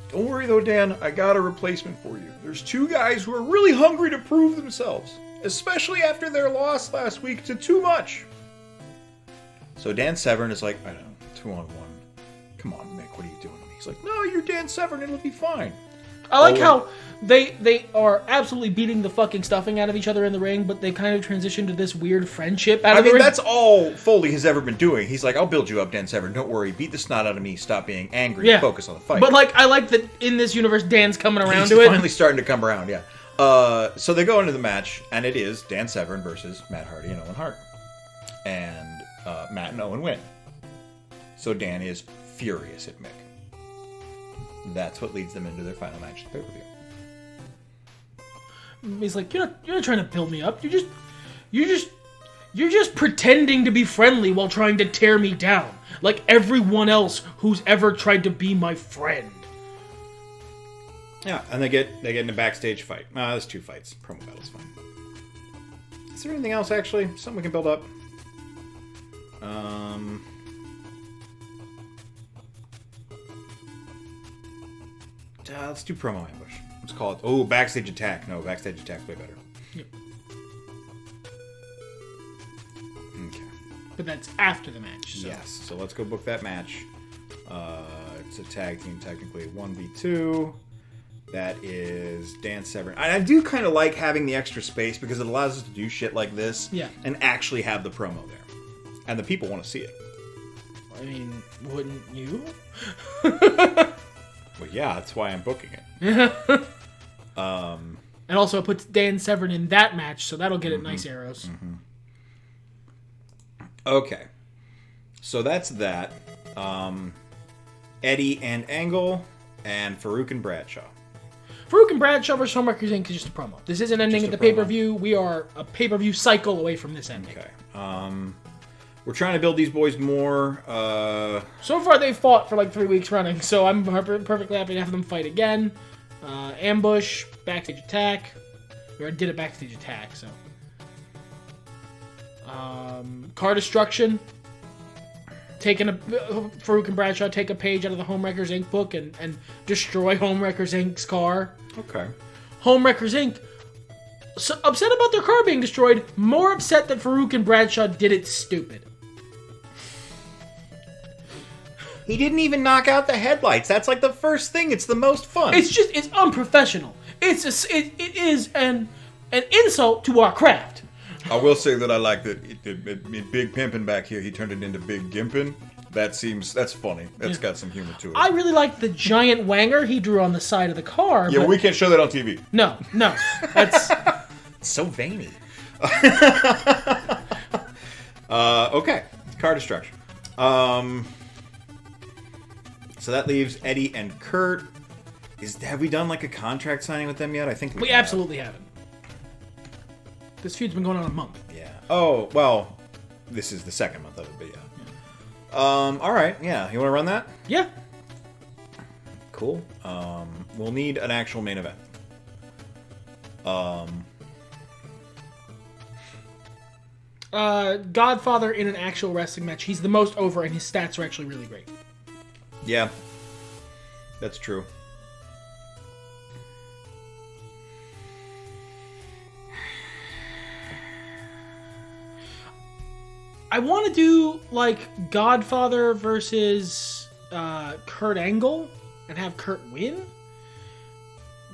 "Don't worry though, Dan, I got a replacement for you. There's 2 guys who are really hungry to prove themselves, especially after their loss last week to Too Much." So Dan Severn is like, I know, 2-on-1. Come on, Mick, what are you doing? He's like, no, you're Dan Severn, it'll be fine. I like how they are absolutely beating the fucking stuffing out of each other in the ring, but they kind of transitioned to this weird friendship out of the ring. That's all Foley has ever been doing. He's like, I'll build you up, Dan Severn. Don't worry. Beat the snot out of me. Stop being angry. Yeah. Focus on the fight. But, like, I like that in this universe, Dan's coming around He's to it. finally starting to come around, yeah. So they go into the match, and it is Dan Severn versus Matt Hardy and Owen Hart. And Matt and Owen win. So Dan is furious at Mick. That's what leads them into their final match at the pay-per-view. He's like, you're not trying to build me up. You're just pretending to be friendly while trying to tear me down, like everyone else who's ever tried to be my friend. Yeah, and they get in a backstage fight. There's 2 fights. Promo battle's fine. Is there anything else actually? Something we can build up? Let's do promo ambush. Let's call it. Backstage attack. No, backstage attack's way better. Yep. Okay. But that's after the match. So. Yes. So let's go book that match. It's a tag team, technically 1v2. That is Dan Severn. I do kind of like having the extra space because it allows us to do shit like this and actually have the promo there. And the people want to see it. I mean, wouldn't you? Well, yeah, that's why I'm booking it. And also it puts Dan Severn in that match, so that'll get it nice arrows. Mm-hmm. Okay. So that's that. Eddie and Angle and Farouk and Bradshaw. Farouk and Bradshaw versus Homewreckers Inc. is just a promo. This isn't ending at the pay-per-view. We are a pay-per-view cycle away from this ending. Okay. We're trying to build these boys more. So far, they've fought for like 3 weeks running, so I'm perfectly happy to have them fight again. Ambush, backstage attack. We already did a backstage attack, so. Car destruction. Farouk and Bradshaw take a page out of the Homewreckers Inc. book and destroy Homewreckers Inc.'s car. Okay. Homewreckers Inc. So upset about their car being destroyed, more upset that Farouk and Bradshaw did it stupid. He didn't even knock out the headlights. That's like the first thing. It's the most fun. It's unprofessional. It is an insult to our craft. I will say that I like that Big Pimpin' back here, he turned it into Big Gimpin'. That's funny. That's got some humor to it. I really like the giant wanger he drew on the side of the car. Yeah, but we can't show that on TV. No. That's so veiny. Okay. Car destruction. So that leaves Eddie and Kurt. Have we done like a contract signing with them yet? I think we absolutely haven't. This feud's been going on a month. Yeah. Oh, well, this is the second month of it, but yeah. All right. Yeah. You want to run that? Yeah. Cool. We'll need an actual main event. Godfather in an actual wrestling match. He's the most over, and his stats are actually really great. Yeah. That's true. I want to do, like, Godfather versus Kurt Angle and have Kurt win.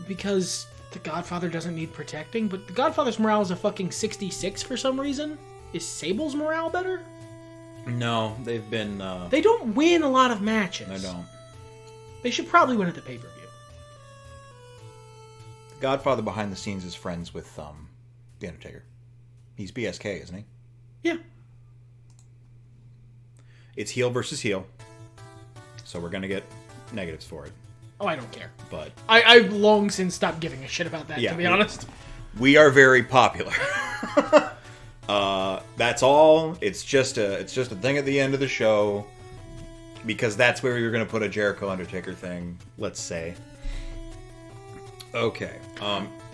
Because the Godfather doesn't need protecting. But the Godfather's morale is a fucking 66 for some reason. Is Sable's morale better? No, they've been... They don't win a lot of matches. They don't. They should probably win at the pay-per-view. The Godfather behind the scenes is friends with The Undertaker. He's BSK, isn't he? Yeah. It's heel versus heel. So we're going to get negatives for it. Oh, I don't care. But I've long since stopped giving a shit about that, to be honest. We are very popular. That's all. It's just a thing at the end of the show. Because that's where we were going to put a Jericho Undertaker thing, let's say. Okay.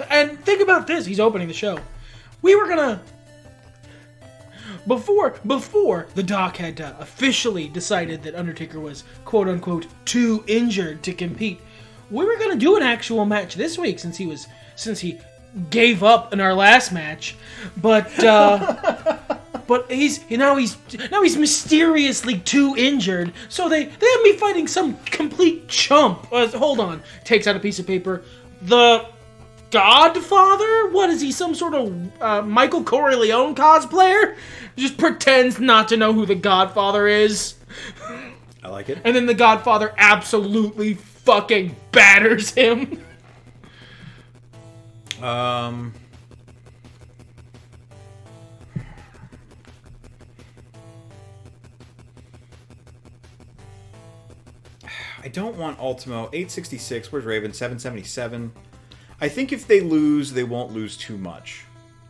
And think about this. He's opening the show. We were going to... Before the doc had officially decided that Undertaker was, quote-unquote, too injured to compete, we were going to do an actual match this week since he gave up in our last match. But but he's mysteriously too injured. So they have me fighting some complete chump. Hold on. Takes out a piece of paper. The Godfather? What is he, some sort of Michael Corleone cosplayer? Just pretends not to know who the Godfather is. I like it. And then the Godfather absolutely fucking batters him. I don't want Ultimo. 866. Where's Raven? 777. I think if they lose, they won't lose too much.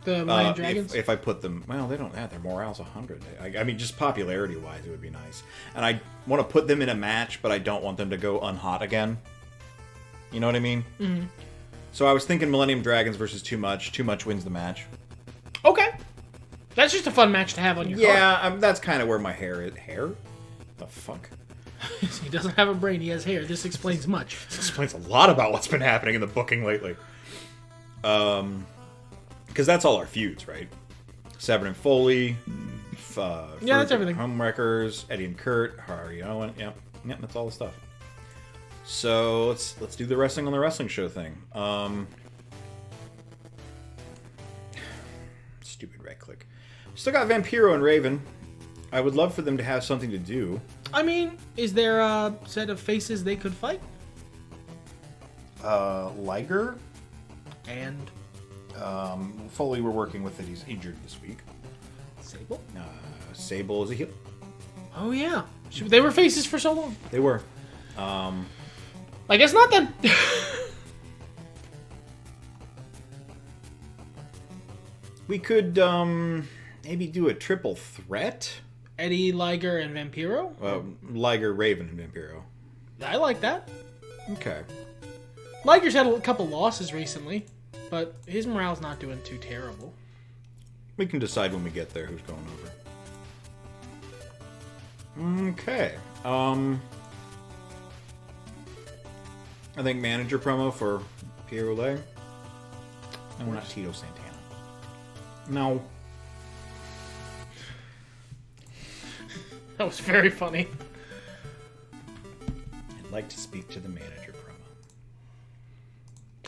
The Millennium Dragons? If I put them... Well, they don't have... Their morale's 100. I mean, just popularity-wise, it would be nice. And I want to put them in a match, but I don't want them to go unhot again. You know what I mean? Mm-hmm. So I was thinking Millennium Dragons versus Too Much. Too Much wins the match. Okay. That's just a fun match to have on your card. Yeah, that's kind of where my hair is. Hair? The fuck? He doesn't have a brain, he has hair. This explains much. This explains a lot about what's been happening in the booking lately. Because that's all our feuds, right? Severn and Foley, That's everything. Homewreckers, Eddie and Kurt, Hardy Owen. Yep, that's all the stuff. So let's do the wrestling on the wrestling show thing. Stupid right click. Still got Vampiro and Raven. I would love for them to have something to do. I mean, is there a set of faces they could fight? Liger. And? Foley we're working with that he's injured this week. Sable? Sable is a heel. Oh, yeah. They were faces for so long. They were. Like, it's not that... We could, maybe do a triple threat? Eddie, Liger, and Vampiro? Liger, Raven, and Vampiro. I like that. Okay. Liger's had a couple losses recently, but his morale's not doing too terrible. We can decide when we get there who's going over. Okay. I think manager promo for Pierre Oulet. No, not Tito Santana. No. That was very funny. I'd like to speak to the manager promo.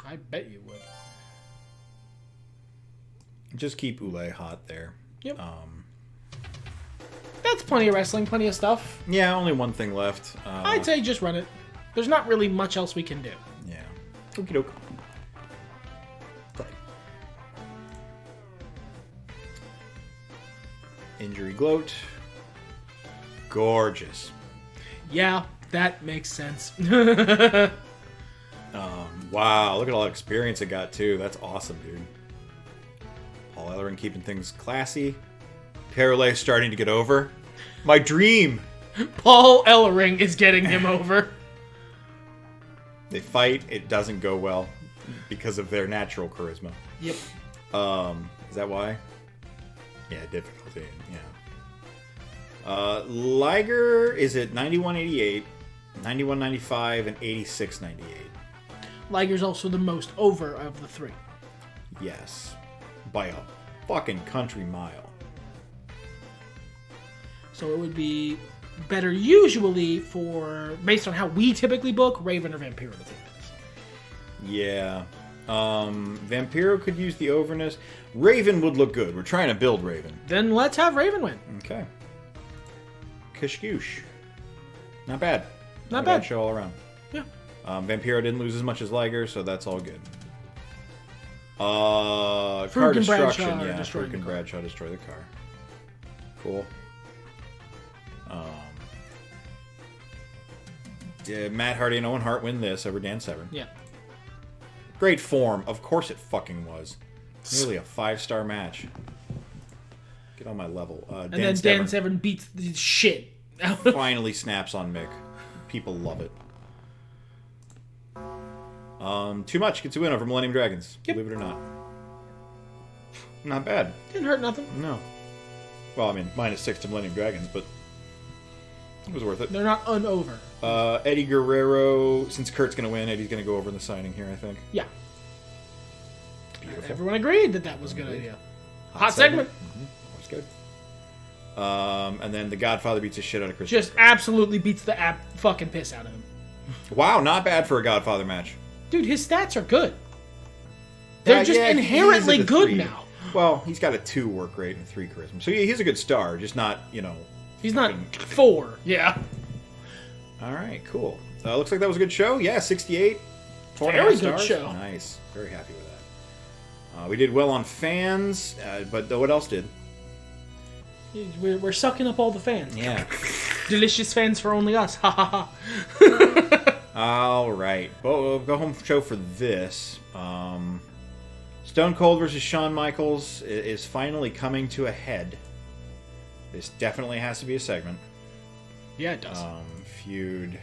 I bet you would. Just keep Oulet hot there. Yep. That's plenty of wrestling, plenty of stuff. Yeah, only one thing left. I'd say just run it. There's not really much else we can do. Yeah. Okie doke. Play. Injury gloat. Gorgeous. Yeah, that makes sense. Wow, look at all that experience it got too. That's awesome, dude. Paul Ellering keeping things classy. Perole starting to get over. My dream. Paul Ellering is getting him over. They fight. It doesn't go well because of their natural charisma. Yep. Is that why? Yeah, difficulty. Yeah. Liger is at 91.88, 91.95, and 86.98. Liger's also the most over of the three. Yes. By a fucking country mile. So it would be better usually for, based on how we typically book, Raven or Vampiro to take this. Yeah. Vampiro could use the overness. Raven would look good. We're trying to build Raven. Then let's have Raven win. Okay. Kishkoosh. Not bad. Not bad. Show all around. Yeah. Vampiro didn't lose as much as Liger, so that's all good. Car Farouk and destruction. Bradshaw Yeah, destroy Farouk the and car. Bradshaw destroy the car. Cool. Matt Hardy and Owen Hart win this over Dan Severn. Yeah. Great form. Of course it fucking was. Nearly a 5-star match. Get on my level. And then Dan Severn beats the shit out of... Finally snaps on Mick. People love it. Too Much gets a win over Millennium Dragons. Yep. Believe it or not. Not bad. Didn't hurt nothing. No. Well, I mean, -6 to Millennium Dragons, but it was worth it. They're not unover. Eddie Guerrero, since Kurt's going to win, Eddie's going to go over in the signing here, I think. Yeah. Beautiful. Everyone agreed that was a good idea. Hot segment. Mm-hmm. That was good. And then the Godfather beats the shit out of Chris. Just absolutely beats the fucking piss out of him. Wow, not bad for a Godfather match. Dude, his stats are good. They're just inherently good now. Well, he's got a 2 work rate and 3 charisma. So he's a good star, just not, He's not 4. Yeah. All right, cool. Looks like that was a good show. Yeah, 68. Very good stars. show. Nice. Very happy with that. We did well on fans, but what else did? We're sucking up all the fans. Yeah. Delicious fans for only us. Ha ha ha. All right. Well, go home show for this. Stone Cold versus Shawn Michaels is finally coming to a head. This definitely has to be a segment. Yeah, it does. Feud.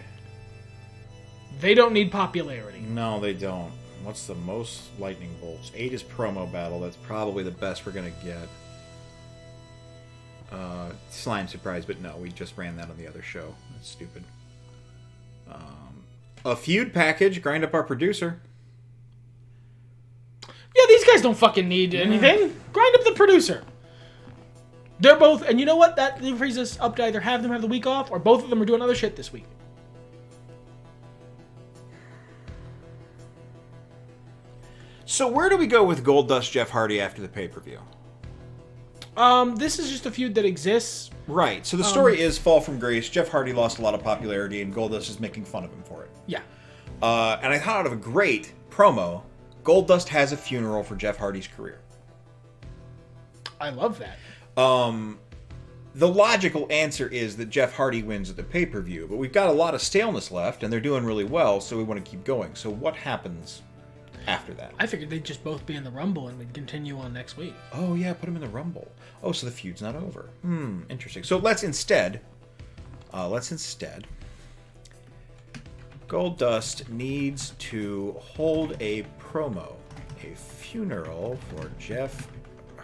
They don't need popularity. No, they don't. What's the most lightning bolts? 8 is promo battle. That's probably the best we're going to get. Slime surprise, but no, we just ran that on the other show. That's stupid. A feud package. Grind up our producer. Yeah, these guys don't fucking need anything. Grind up the producer. They're both, and you know what? That frees us up to either have them have the week off, or both of them are doing other shit this week. So where do we go with Goldust Jeff Hardy after the pay-per-view? This is just a feud that exists. Right. So the story is fall from grace. Jeff Hardy lost a lot of popularity, and Goldust is making fun of him for it. Yeah. And I thought of a great promo. Goldust has a funeral for Jeff Hardy's career. I love that. The logical answer is that Jeff Hardy wins at the pay-per-view, but we've got a lot of staleness left, and they're doing really well, so we want to keep going. So what happens after that? I figured they'd just both be in the Rumble and we'd continue on next week. Oh, yeah, put them in the Rumble. Oh, so the feud's not over. Interesting. So let's instead... Goldust needs to hold a promo, a funeral for Jeff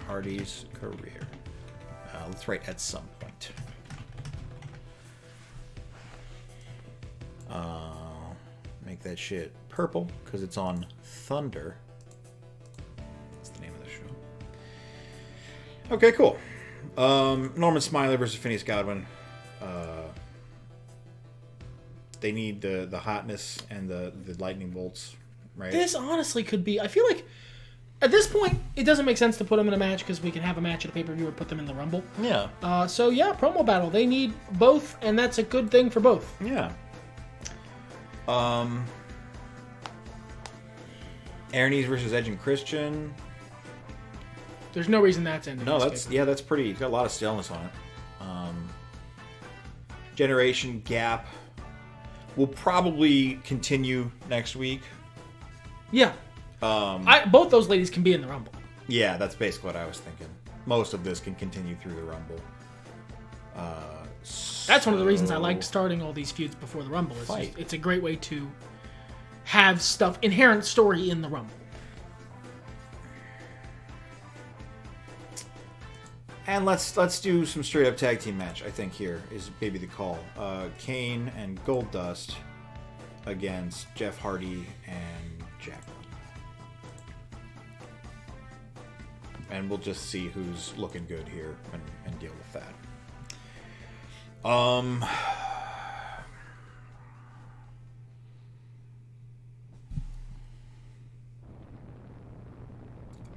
Hardy's career. Let's write at some point. Make that shit purple because it's on Thunder. That's the name of the show. Okay, cool. Norman Smiley versus Phineas Godwin. They need the hotness and the lightning bolts, right? This honestly could be... I feel like at this point, it doesn't make sense to put them in a match because we can have a match at a pay-per-view or put them in the Rumble. Yeah. So yeah, promo battle. They need both, and that's a good thing for both. Yeah. Aaron versus Edge and Christian. There's no reason that's ending. No, that's pretty. It's got a lot of staleness on it. Generation Gap will probably continue next week. Yeah. Both those ladies can be in the Rumble. Yeah, that's basically what I was thinking. Most of this can continue through the Rumble. That's one of the reasons I liked starting all these feuds before the Rumble. It's a great way to have inherent story in the Rumble. And let's do some straight up tag team match. I think here is maybe the call. Kane and Goldust against Jeff Hardy and Jacqueline. And we'll just see who's looking good here and deal with that.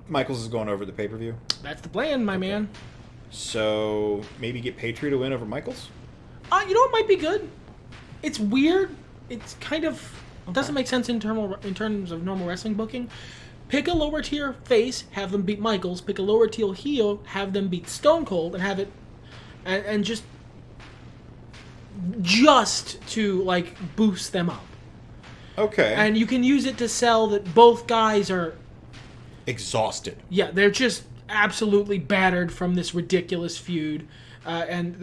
Michaels is going over the pay-per-view. That's the plan, my man. So maybe get Patriot to win over Michaels? You know what might be good? It's weird. It's kind of doesn't make sense in terms of normal wrestling booking. Pick a lower tier face, have them beat Michaels. Pick a lower tier heel, have them beat Stone Cold, and have it, and just to like boost them up. Okay. And you can use it to sell that both guys are exhausted. Yeah, they're just absolutely battered from this ridiculous feud, and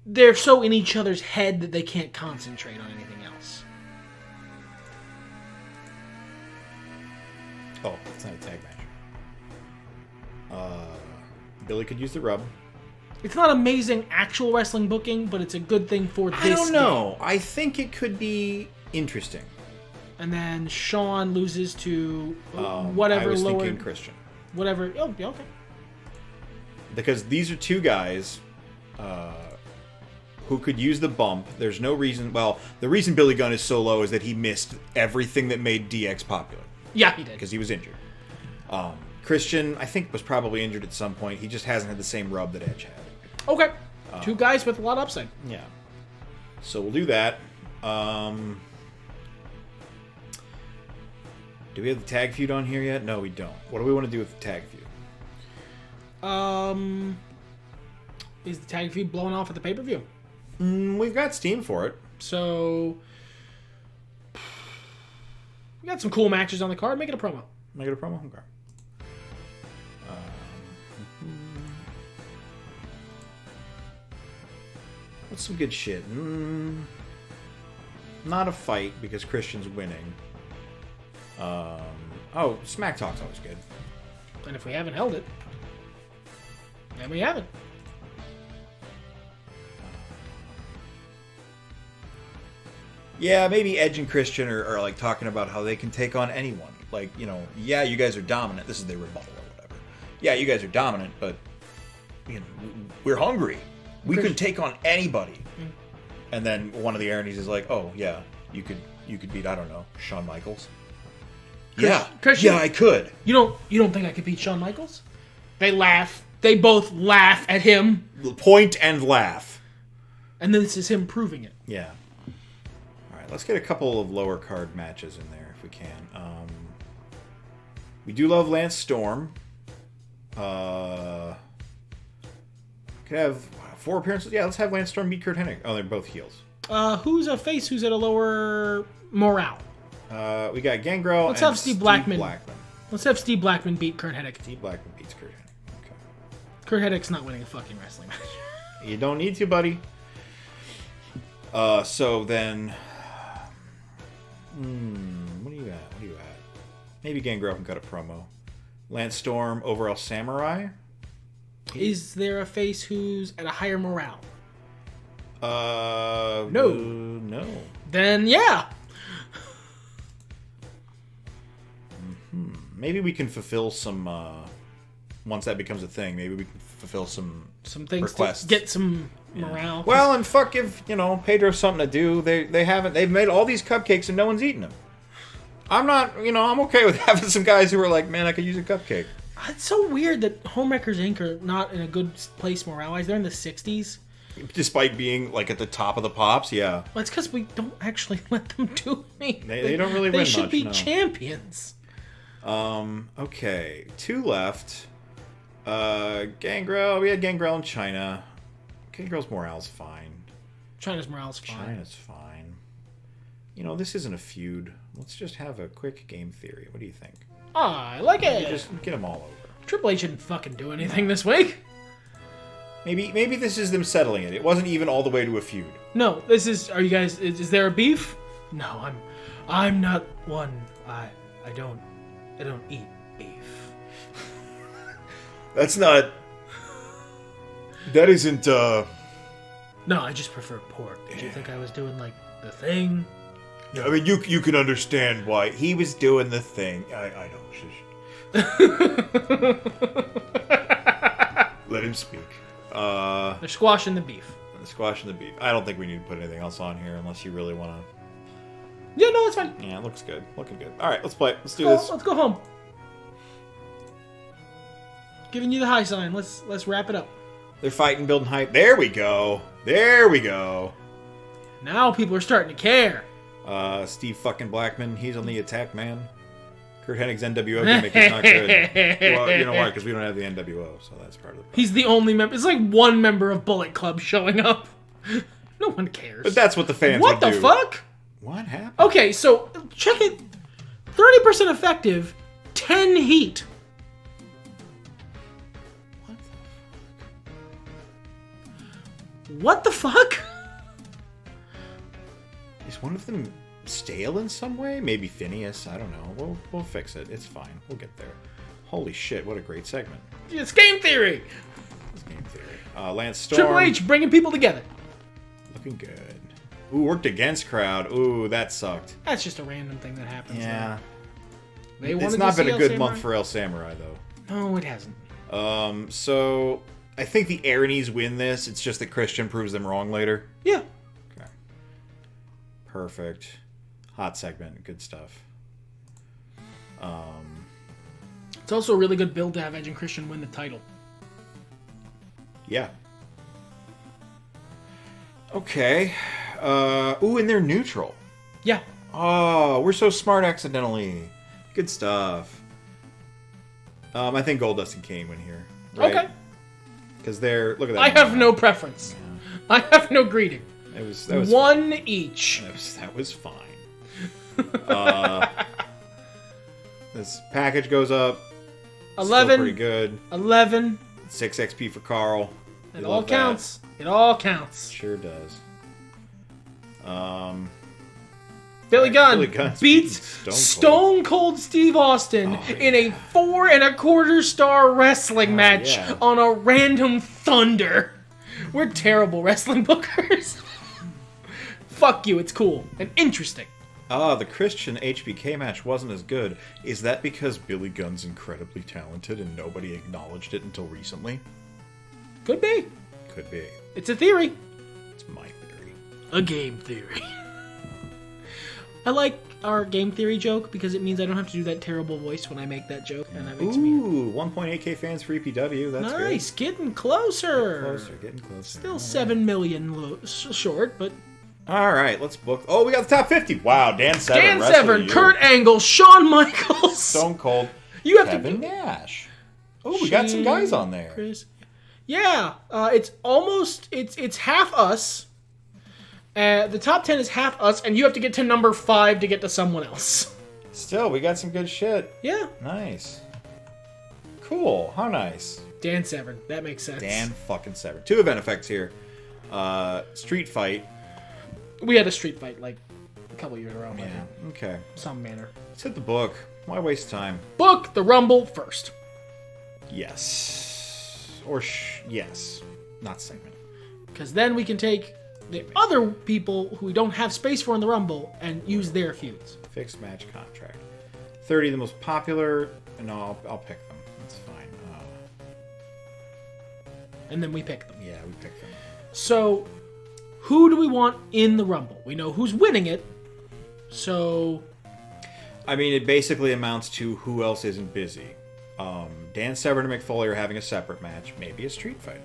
they're so in each other's head that they can't concentrate on anything else. Oh, it's not a tag match. Billy could use the rub. It's not amazing actual wrestling booking, but it's a good thing for this. I don't know. I think it could be interesting. And then Shawn loses to whatever I was lower... thinking Christian. Whatever. Oh, yeah, okay. Because these are two guys who could use the bump. There's no reason... Well, the reason Billy Gunn is so low is that he missed everything that made DX popular. Yeah, he did. Because he was injured. Christian, I think, was probably injured at some point. He just hasn't had the same rub that Edge had. Okay. Two guys with a lot of upside. Yeah. So we'll do that. Do we have the tag feud on here yet? No, we don't. What do we want to do with the tag feud? Is the tag feud blowing off at the pay-per-view? We've got steam for it. So we got some cool matches on the card. Make it a promo. Make it a promo? Okay. What's some good shit? Not a fight because Christian's winning. Smack Talk's always good. And if we haven't held it, then we haven't. Yeah, maybe Edge and Christian are like talking about how they can take on anyone. Like, yeah, you guys are dominant. This is their rebuttal or whatever. Yeah, you guys are dominant, but we're hungry. We could take on anybody. And then one of the Aaronies is like, oh yeah, you could beat, I don't know, Shawn Michaels. Christian, yeah, I could. You don't think I could beat Shawn Michaels? They laugh. They both laugh at him. Point and laugh. And then this is him proving it. Yeah. All right, let's get a couple of lower card matches in there if we can. We do love Lance Storm. Could have 4 appearances. Yeah, let's have Lance Storm beat Curt Hennig. Oh, they're both heels. Who's a face? Who's at a lower morale? We got Gangrel. Let's have Steve Blackman. Let's have Steve Blackman beat Curt Hennig. Steve Blackman beats Curt Hennig. Okay. Curt Hennig's not winning a fucking wrestling match. You don't need to, buddy. So then, what do you at? Maybe Gangrel can cut a promo. Lance Storm over El Samurai. Is there a face who's at a higher morale? No. Then yeah. Maybe we can fulfill some. Once that becomes a thing, maybe we can fulfill some things requests. To get some morale. Well, and fuck if Pedro's something to do. They've made all these cupcakes and no one's eating them. I'm not. I'm okay with having some guys who are like, man, I could use a cupcake. It's so weird that Homewreckers Inc. are not in a good place morale-wise. They're in the 60s. Despite being, like, at the top of the pops, yeah. Well, it's because we don't actually let them do anything. They don't really win much, They should be champions. Okay. 2 left. Gangrel. We had Gangrel in China. Gangrel's morale's fine. China's morale's fine. This isn't a feud. Let's just have a quick game theory. What do you think? I like it. Just get them all over. Triple H didn't fucking do anything this week. Maybe this is them settling it. It wasn't even all the way to a feud. No, this is. Are you guys? Is there a beef? No, I'm not one. I don't eat beef. That's not. That isn't. No, I just prefer pork. Did you think I was doing like the thing? Yeah, I mean, you can understand why he was doing the thing. I know. Let him speak. They're squashing the beef. I don't think we need to put anything else on here unless you really want to. Yeah, no, it's fine. Yeah, it looks good. Looking good. All right, let's play. Let's do this. Let's go home. Giving you the high sign. Let's wrap it up. They're fighting, building hype. There we go. Now people are starting to care. Steve fucking Blackman. He's on the attack, man. Curt Hennig's NWO gimmick is not good. Well, you know why? Because we don't have the NWO, so that's part of the problem. He's the only member. It's like one member of Bullet Club showing up. No one cares. But that's what the fans would do. What the fuck? What happened? Okay, so check it. 30% effective, 10 heat. What the fuck? Is one of them stale in some way? Maybe Phineas. I don't know. We'll fix it. It's fine. We'll get there. Holy shit! What a great segment. It's game theory. Lance Storm. Triple H bringing people together. Looking good. Ooh, worked against crowd. Ooh, that sucked. That's just a random thing that happens. Yeah. It's not been a good month for El Samurai though. No, it hasn't. So I think the Aaronies win this. It's just that Christian proves them wrong later. Yeah. Okay. Perfect. Hot segment. Good stuff. It's also a really good build to have Edge and Christian win the title. Yeah. Okay. Ooh, and they're neutral. Yeah. Oh, we're so smart accidentally. Good stuff. I think Goldust and Kane win here. Right? Okay. Because they're... Look at that. I have no preference. Yeah. I have no greeting. That was one fine. Each. That was fine. This package goes up. 11. Still pretty good. 11. 6 XP for Carl. It all counts. That. It all counts. Sure does. Billy Gunn beats Stone Cold Steve Austin in a 4 1/4 star wrestling match on a random Thunder. We're terrible wrestling bookers. Fuck you, it's cool and interesting. The Christian HBK match wasn't as good. Is that because Billy Gunn's incredibly talented and nobody acknowledged it until recently? Could be. Could be. It's a theory. It's my theory. A game theory. I like our game theory joke because it means I don't have to do that terrible voice when I make that joke, and that makes me... Ooh, 1.8k fans for EPW. That's nice, great. getting closer. Getting closer. Still 7 million short, but... All right, let's book... Oh, we got the top 50. Wow, Dan Severn. Dan Severn, Kurt Angle, Shawn Michaels. Stone Cold. You have Kevin Nash. Oh, we got some guys on there. Chris. Yeah, it's almost... It's half us. The top 10 is half us, and you have to get to number 5 to get to someone else. Still, we got some good shit. Yeah. Nice. Cool. How nice. Dan Severn. That makes sense. Dan fucking Severn. 2 event effects here. Street fight. We had a street fight, like, a couple years ago. Yeah. Okay. Some manner. Let's hit the book. Why waste time? Book the Rumble first. Yes. Or yes. Not segment. Because then we can take the other people who we don't have space for in the Rumble and use their feuds. Fixed match contract. 30 of the most popular. No, I'll pick them. That's fine. And then we pick them. Yeah, we pick them. So, who do we want in the Rumble? We know who's winning it. So... I mean, it basically amounts to who else isn't busy. Dan Severn and Mick Foley are having a separate match. Maybe a street fight.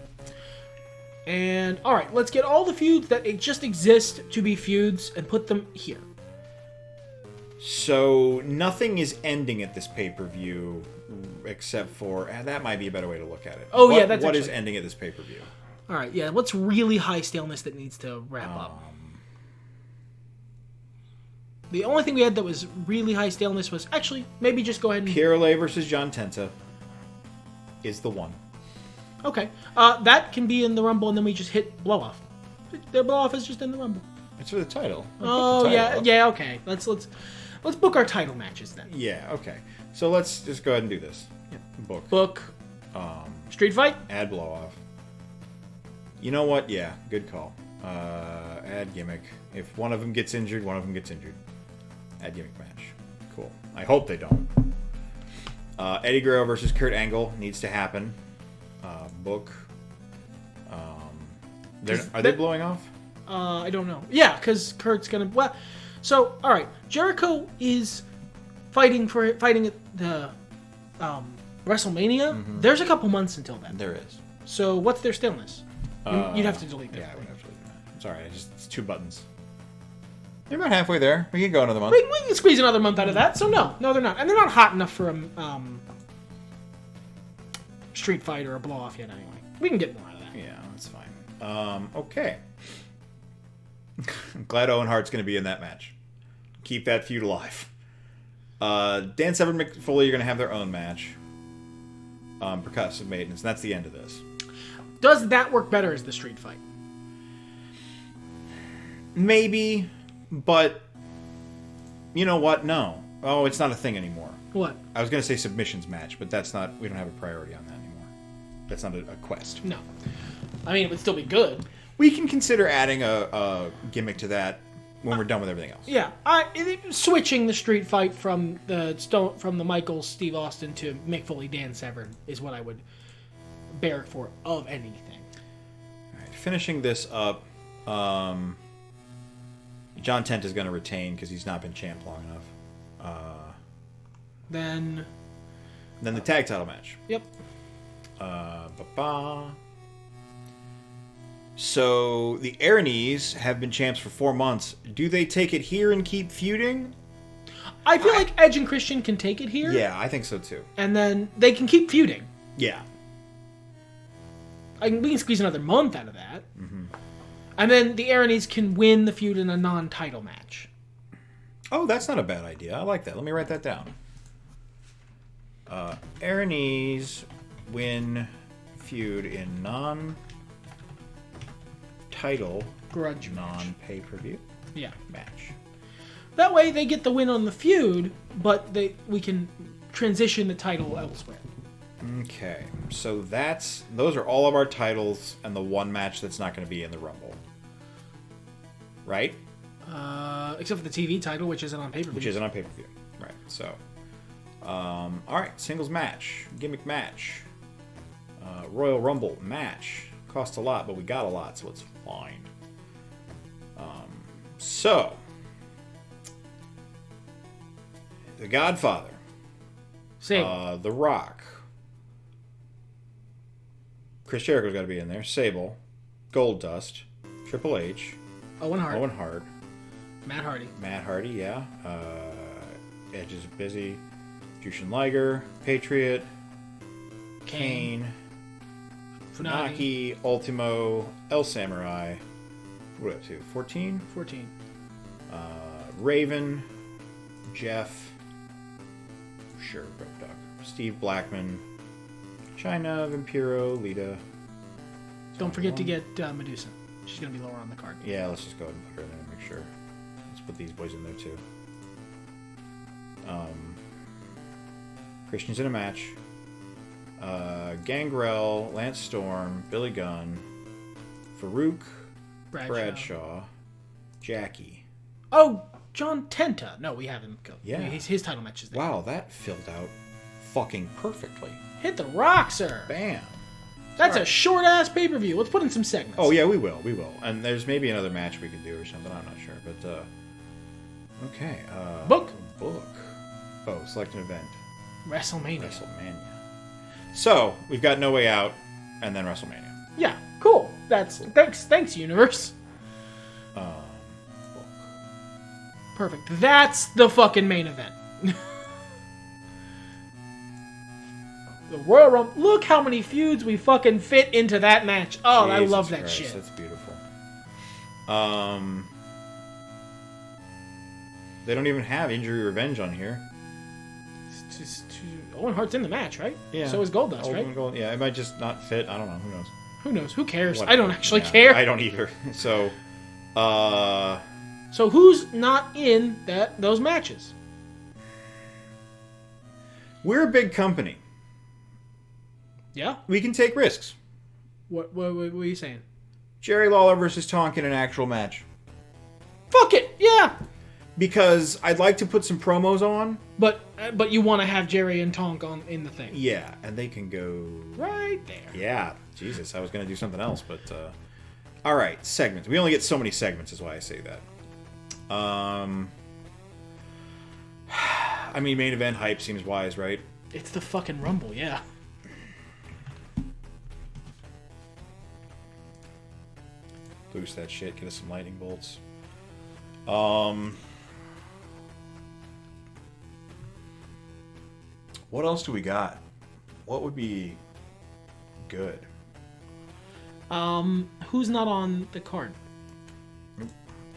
And, alright, let's get all the feuds that just exist to be feuds and put them here. So, nothing is ending at this pay-per-view except for... that might be a better way to look at it. Oh, yeah, that's What actually... is ending at this pay-per-view? Alright, yeah, what's really high staleness that needs to wrap up? The only thing we had that was really high staleness was... Actually, maybe just go ahead and... Pierre versus John Tenta is the one. Okay. That can be in the Rumble, and then we just hit Blow-Off. The Blow-Off is just in the Rumble. It's for the title. Oh, yeah, okay. Let's book our title matches then. Yeah, okay. So let's just go ahead and do this. Yeah. Book. Street fight? Add Blow-Off. You know what? Yeah, good call. Add gimmick. If one of them gets injured, one of them gets injured. Add gimmick match. Cool. I hope they don't. Eddie Guerrero versus Kurt Angle needs to happen. Book. Are they blowing off? I don't know. Yeah, because Kurt's gonna... Well, so, alright. Jericho is fighting at the WrestleMania. Mm-hmm. There's a couple months until then. There is. So, what's their staleness? You'd have to delete that. Yeah, I would have to delete that. Sorry, it's 2 buttons. They're about halfway there. We can go another month. We can squeeze another month out of that. So no, they're not, and they're not hot enough for a street fight or a blow off yet. Anyway, we can get more out of that. Yeah, that's fine. Okay. I'm glad Owen Hart's going to be in that match. Keep that feud alive. Dan Severn and Mick Foley are going to have their own match. Percussive maintenance, and that's the end of this. Does that work better as the street fight? Maybe, but you know what? No. Oh, it's not a thing anymore. What? I was going to say submissions match, but that's not. We don't have a priority on that anymore. That's not a quest. No. I mean, it would still be good. We can consider adding a gimmick to that when we're done with everything else. Yeah, switching the street fight from the Michaels Steve Austin to Mick Foley Dan Severn is what I would bear for of anything. All right, finishing this up. John Tent is going to retain because he's not been champ long enough. Then the tag title match. Yep. So the Aronis have been champs for 4 months. Do they take it here and keep feuding? I feel like Edge and Christian can take it here. Yeah, I think so too. And then they can keep feuding. Yeah. We can squeeze another month out of that. Mm-hmm. And then the Aronis can win the feud in a non-title match. Oh, that's not a bad idea. I like that. Let me write that down. Aronis win feud in non-title grudge non-pay-per-view match. That way they get the win on the feud, but we can transition the title elsewhere. Okay, so those are all of our titles and the one match that's not going to be in the Rumble. Right? Except for the TV title, which isn't on pay-per-view. Which isn't on pay-per-view. Right, so. All right, singles match. Gimmick match. Royal Rumble match. Cost a lot, but we got a lot, so it's fine. So. The Godfather. Sable. The Rock. Chris Jericho's got to be in there. Sable. Goldust. Triple H. Owen Hart. Matt Hardy, yeah. Edge is busy. Jushin Liger. Patriot. Kane. Funaki. Ultimo. El Samurai. What are we up to? 14? 14. Raven. Jeff. Sure, Road Dogg. Steve Blackman. China. Vampiro. Lita. Don't forget to get Medusa. She's going to be lower on the card. Yeah, let's just go ahead and put her in there and make sure. Let's put these boys in there too. Christian's in a match. Gangrel, Lance Storm, Billy Gunn, Farouk, Bradshaw, Jackie. Oh, John Tenta. No, we have him go. Yeah. His title match is there. Wow, that filled out fucking perfectly. Hit the rock, sir. Bam. That's a short-ass pay-per-view. Let's put in some segments. Oh, yeah, we will. And there's maybe another match we can do or something. I'm not sure. But, okay. Book. Oh, select an event. WrestleMania. So, we've got No Way Out, and then WrestleMania. Yeah, cool. That's cool. Thanks, universe. Book. Perfect. That's the fucking main event. The Royal Rumble. Look how many feuds we fucking fit into that match. Oh, Jesus, I love that shit. That's beautiful. They don't even have Injury Revenge on here. It's just Owen Hart's in the match, right? Yeah. So is Goldust, right? Yeah, it might just not fit. I don't know. Who knows? Who knows? Who cares? Whatever. I don't actually care. I don't either. So, So who's not in those matches? We're a big company. Yeah? We can take risks. What are you saying? Jerry Lawler versus Tonk in an actual match. Fuck it! Yeah! Because I'd like to put some promos on. But you want to have Jerry and Tonk in the thing. Yeah, and they can go... right there. Yeah. Jesus, I was going to do something else, but... All right, segments. We only get so many segments is why I say that. I mean, main event hype seems wise, right? It's the fucking Rumble, yeah. Boost that shit. Get us some lightning bolts. What else do we got? What would be good? Who's not on the card?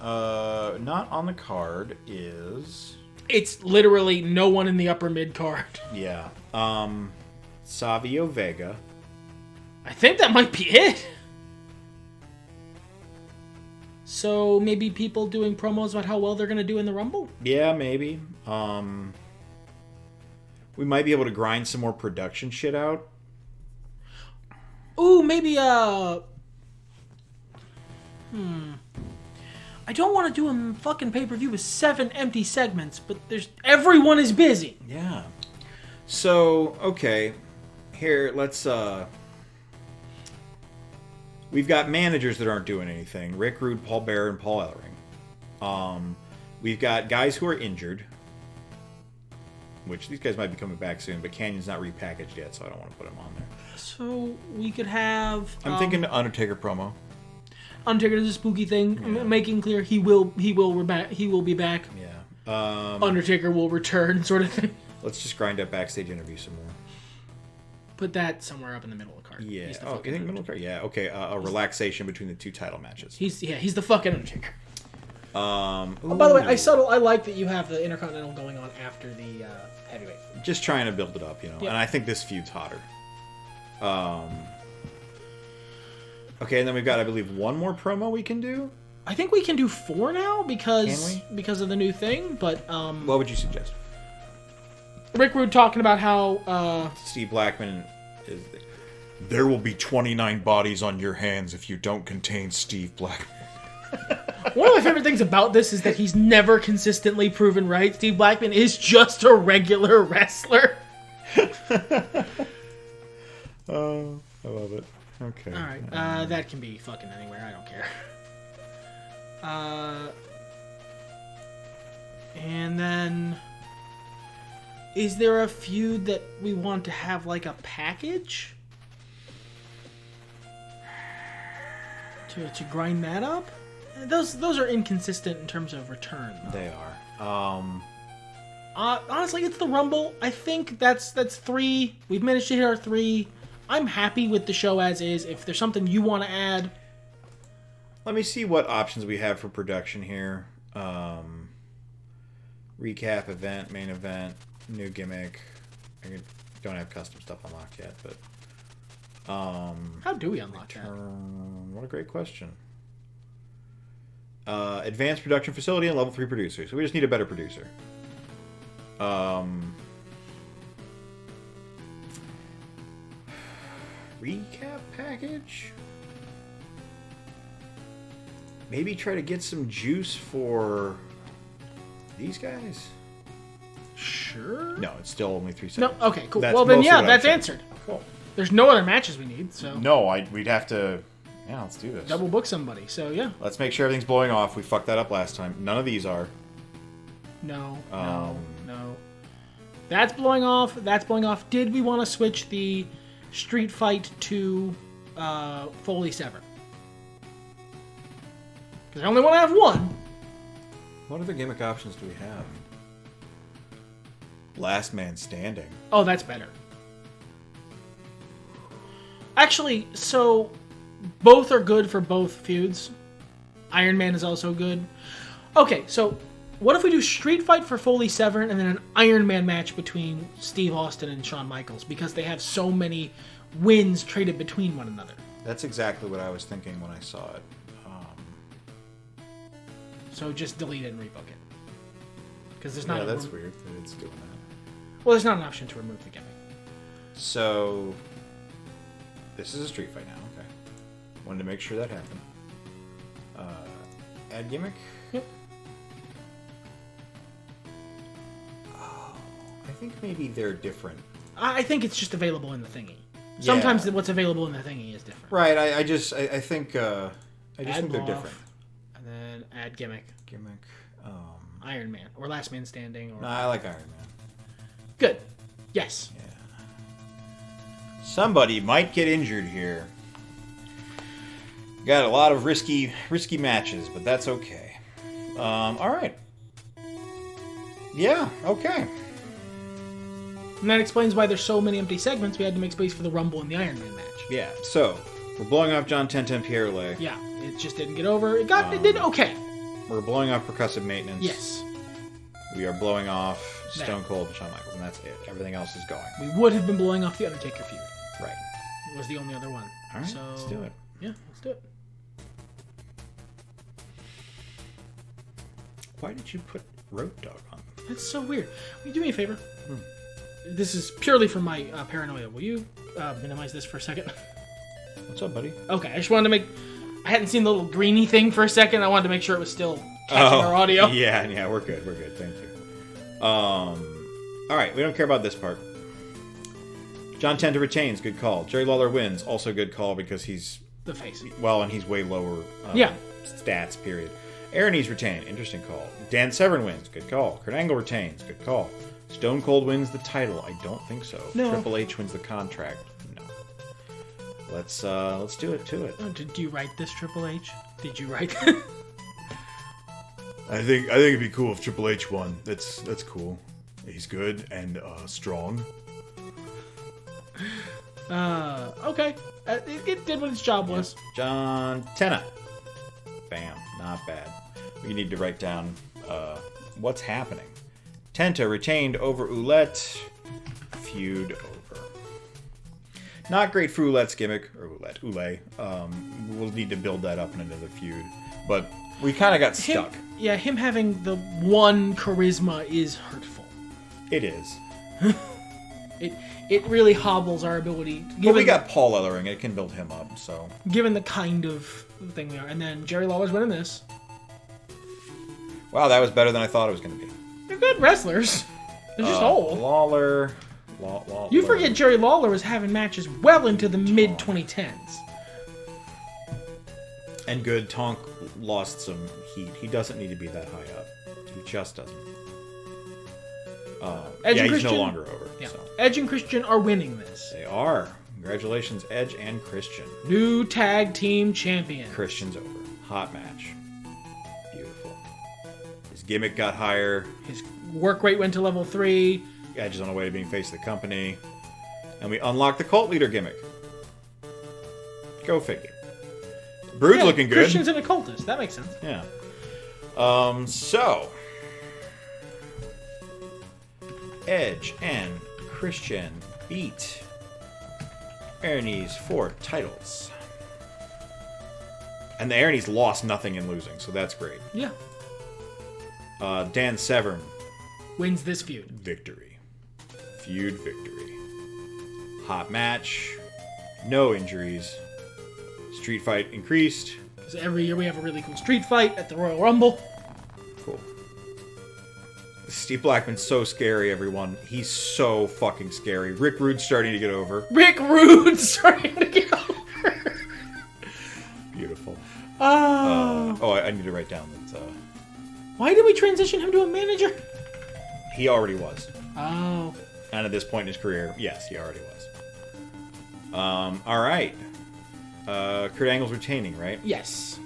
Not on the card is... It's literally no one in the upper mid card. Yeah. Savio Vega. I think that might be it. So maybe people doing promos about how well they're going to do in the Rumble? Yeah, maybe. We might be able to grind some more production shit out. Ooh, maybe, I don't want to do a fucking pay-per-view with 7 empty segments, but everyone is busy. Yeah. So, okay. Here, let's, we've got managers that aren't doing anything. Rick Rude, Paul Bearer, and Paul Ellering. We've got guys who are injured. Which, these guys might be coming back soon, but Canyon's not repackaged yet, so I don't want to put him on there. So, we could have... I'm thinking the Undertaker promo. Undertaker does a spooky thing, making clear he will be back. Yeah. Undertaker will return, sort of thing. Let's just grind up backstage interview some more. Put that somewhere up in the middle of the card. Yeah. Oh, you think middle of the card? Yeah. Okay. A relaxation between the 2 title matches. He's the fucking Undertaker. Oh, by the way, I like that you have the Intercontinental going on after the heavyweight. Just trying to build it up, you know. Yeah. And I think this feud's hotter. Okay, and then we've got, I believe, one more promo we can do. I think we can do 4 now because of the new thing. But what would you suggest? Rick Rude talking about how Steve Blackman is. There will be 29 bodies on your hands if you don't contain Steve Blackman. One of my favorite things about this is that he's never consistently proven right. Steve Blackman is just a regular wrestler. Oh, I love it. Okay. All right, that can be fucking anywhere. I don't care. And then, is there a feud that we want to have like a package to grind that up? Those are inconsistent in terms of return, though. They are. Honestly, it's the Rumble. I think that's 3. We've managed to hit our 3. I'm happy with the show as is. If there's something you want to add, let me see what options we have for production here. Recap event, main event, new gimmick. I don't have custom stuff unlocked yet, but how do we unlock that? What a great question. Advanced production facility and level 3 producer. So we just need a better producer. Recap package? Maybe try to get some juice for these guys? Sure. No, it's still only 3 seconds. No, okay, cool. That's Well, then, mostly yeah, what that's I'm answered. Cool. There's no other matches we need, so... No, we'd have to... Yeah, let's do this. Double book somebody, so yeah. Let's make sure everything's blowing off. We fucked that up last time. None of these are. No. That's blowing off. That's blowing off. Did we want to switch the street fight to Foley 7? Because I only want to have one. What other gimmick options do we have? Last Man Standing. Oh, that's better. Actually, so both are good for both feuds. Iron Man is also good. Okay, so what if we do Street Fight for Foley 7 and then an Iron Man match between Steve Austin and Shawn Michaels because they have so many wins traded between one another? That's exactly what I was thinking when I saw it. So just delete it and rebook it. Because there's not. Yeah, that's weird that it's doing that. Well, there's not an option to remove the gimmick. So this is a street fight now. Okay. Wanted to make sure that happened. Add gimmick. Yep. Oh, I think maybe they're different. I think it's just available in the thingy. Sometimes what's available in the thingy is different. Right. I think they're Off, different. And then add gimmick. Gimmick. Iron Man or Last Man Standing. Or... No, I like Iron Man. Good. Yes. Yeah. Somebody might get injured here. Got a lot of risky matches, but that's okay. All right. Yeah. Okay. And that explains why there's so many empty segments. We had to make space for the Rumble and the Iron Man match. Yeah. So we're blowing off John 1010 Pierre. Yeah. It just didn't get over. It did okay. We're blowing off Percussive Maintenance. Yes. We are blowing off Stone Cold and Shawn Michaels, and that's it. Everything else is going. We would have been blowing off the Undertaker feud. Right. It was the only other one. All right, so, let's do it. Yeah, let's do it. Why did you put Road Dogg on? That's so weird. Will you do me a favor? This is purely for my paranoia. Will you minimize this for a second? What's up, buddy? Okay, I just wanted to make... I hadn't seen the little greeny thing for a second. I wanted to make sure it was still catching our audio. Yeah, we're good. Thank you. All right, we don't care about this part. John Tenta retains, good call. Jerry Lawler wins, also good call because he's the face. Well, and he's way lower. Stats. Period. Aaronese retain, interesting call. Dan Severn wins, good call. Kurt Angle retains, good call. Stone Cold wins the title, I don't think so. No. Triple H wins the contract, no. Let's do it to it. Oh, did you write this, Triple H? Did you write that? I think it'd be cool if Triple H won. That's cool. He's good and strong. Okay. It did what its job was. John Tenta. Bam. Not bad. We need to write down what's happening. Tenta retained over Ouellette. Feud over. Not great for Ouellette's gimmick. Or Ouellet. We'll need to build that up in another feud. But we kind of got stuck. Him having the one charisma is hurtful. It is. It really hobbles our ability. But we got Paul Ellering. It can build him up, so... Given the kind of thing we are. And then Jerry Lawler's winning this. Wow, that was better than I thought it was going to be. They're good wrestlers. They're just old. Lawler... You forget Jerry Lawler was having matches well into the mid-2010s. And good. Tonk lost some heat. He doesn't need to be that high up. He just doesn't. He's no longer over. Yeah. So. Edge and Christian are winning this. They are. Congratulations, Edge and Christian. New tag team champion. Christian's over. Hot match. Beautiful. His gimmick got higher. His work rate went to level 3. Edge is on the way to being face of the company. And we unlocked the cult leader gimmick. Go figure. Brood's looking good. Christian's an occultist. That makes sense. Yeah. So... Edge and Christian beat Ernie's for titles. And the Ernie's lost nothing in losing, so that's great. Yeah. Dan Severn wins this feud. Victory. Feud victory. Hot match. No injuries. Street fight increased. Because every year we have a really cool street fight at the Royal Rumble. Cool. Steve Blackman's so scary, everyone. He's so fucking scary. Rick Rude's starting to get over. Rick Rude's starting to get over. Beautiful. Oh. I need to write down that. Why did we transition him to a manager? He already was. Oh. And at this point in his career, yes, he already was. All right. Kurt Angle's retaining, right? Yes.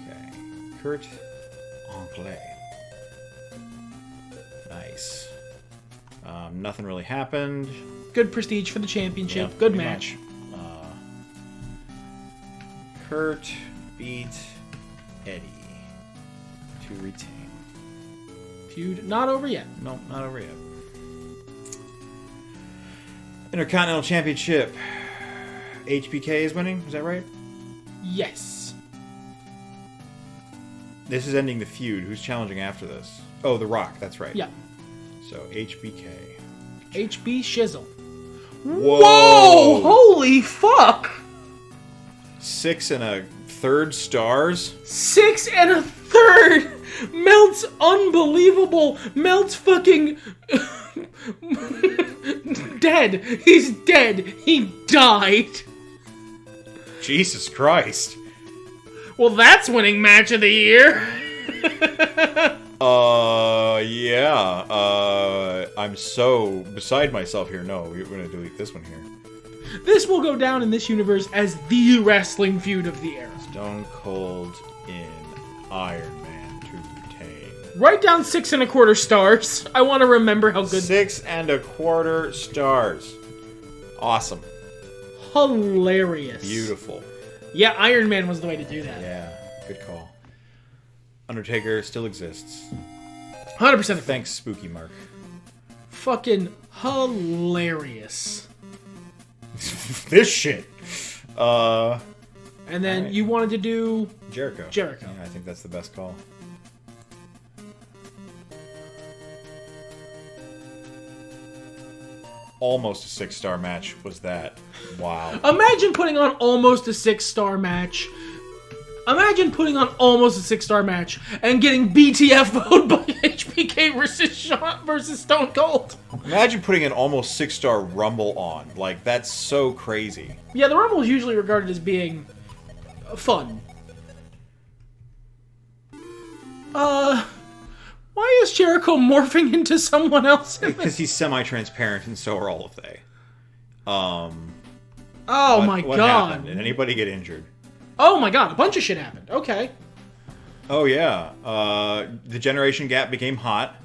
Okay. Kurt Angle. Nice. Nothing really happened. Good prestige for the championship. Yeah, good pretty match. Much. Kurt beat Eddie to retain. Feud not over yet. No, not over yet. Intercontinental Championship. HBK is winning, is that right? Yes. This is ending the feud. Who's challenging after this? Oh, The Rock, that's right. Yeah. So, HBK. HB Shizzle. Whoa! Holy fuck! 6 1/3 stars? 6 1/3! Melt's unbelievable. Melt's fucking... dead. He's dead. He died. Jesus Christ. Well, that's winning match of the year. Yeah. I'm so beside myself here. No, we're going to delete this one here. This will go down in this universe as the wrestling feud of the era. Stone Cold in Iron Man to retain. Write down 6 1/4 stars. I want to remember how good. 6 1/4 stars. Awesome. Hilarious. Beautiful. Yeah, Iron Man was the way to do that. Yeah, good call. Undertaker still exists. 100%. Thanks, Spooky Mark. Fucking hilarious. This shit. And then you wanted to do Jericho. Jericho. Yeah, I think that's the best call. Almost a 6-star match was that. Wow. Imagine putting on almost a 6-star match. Imagine putting on almost a 6-star match and getting BTFO'd by HBK versus Stone Cold. Imagine putting an almost 6-star Rumble on. Like, that's so crazy. Yeah, the Rumble is usually regarded as being fun. Why is Jericho morphing into someone else? Because he's semi-transparent, and so are all of they. Oh my what god. happened? Did anybody get injured? Oh my god, a bunch of shit happened. Okay. Oh yeah. The generation gap became hot.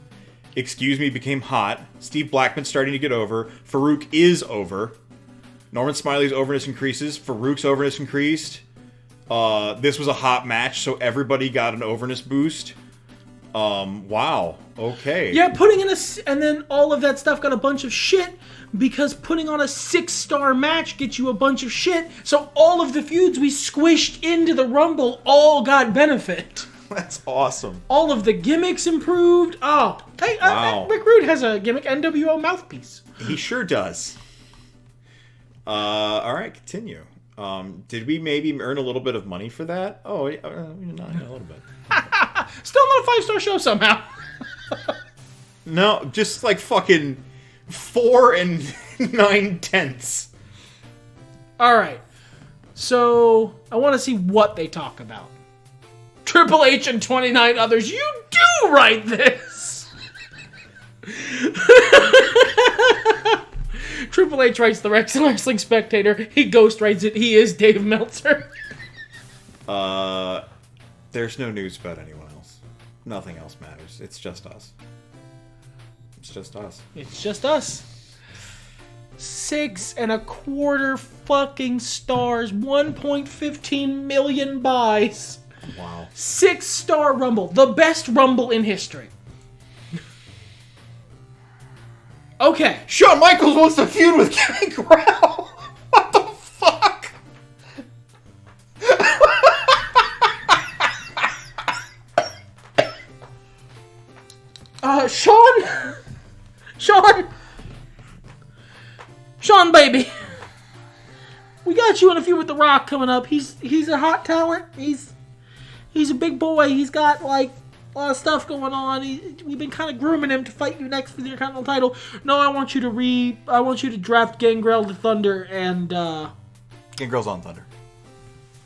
Excuse Me became hot. Steve Blackman's starting to get over. Farouk is over. Norman Smiley's overness increases. Farouk's overness increased. This was a hot match, so everybody got an overness boost. Wow. Okay. Yeah, putting in and then all of that stuff got a bunch of shit because putting on a 6-star match gets you a bunch of shit. So all of the feuds we squished into the Rumble all got benefit. That's awesome. All of the gimmicks improved. Oh, hey, Wow. Rick Rude has a gimmick, NWO mouthpiece. He sure does. All right, continue. Did we maybe earn a little bit of money for that? Oh, not a little bit. Still not a 5-star show somehow. No, just like fucking 4 9/10. All right. So I want to see what they talk about. Triple H and 29 others. You do write this. Triple H writes the Wrestling Spectator. He ghost writes it. He is Dave Meltzer. There's no news about anyone else. Nothing else matters. It's just us. It's just us. It's just us. 6.25 fucking stars. 1.15 million buys. Wow. 6-star Rumble. The best Rumble in history. Okay. Shawn Michaels wants to feud with Gangrel. What the fuck? Sean, baby. We got you in a feud with The Rock coming up. He's a hot talent. He's a big boy. He's got like a lot of stuff going on. We've been kind of grooming him to fight you next for the Intercontinental title. No, I want you to draft Gangrel to Thunder and Gangrel's on Thunder.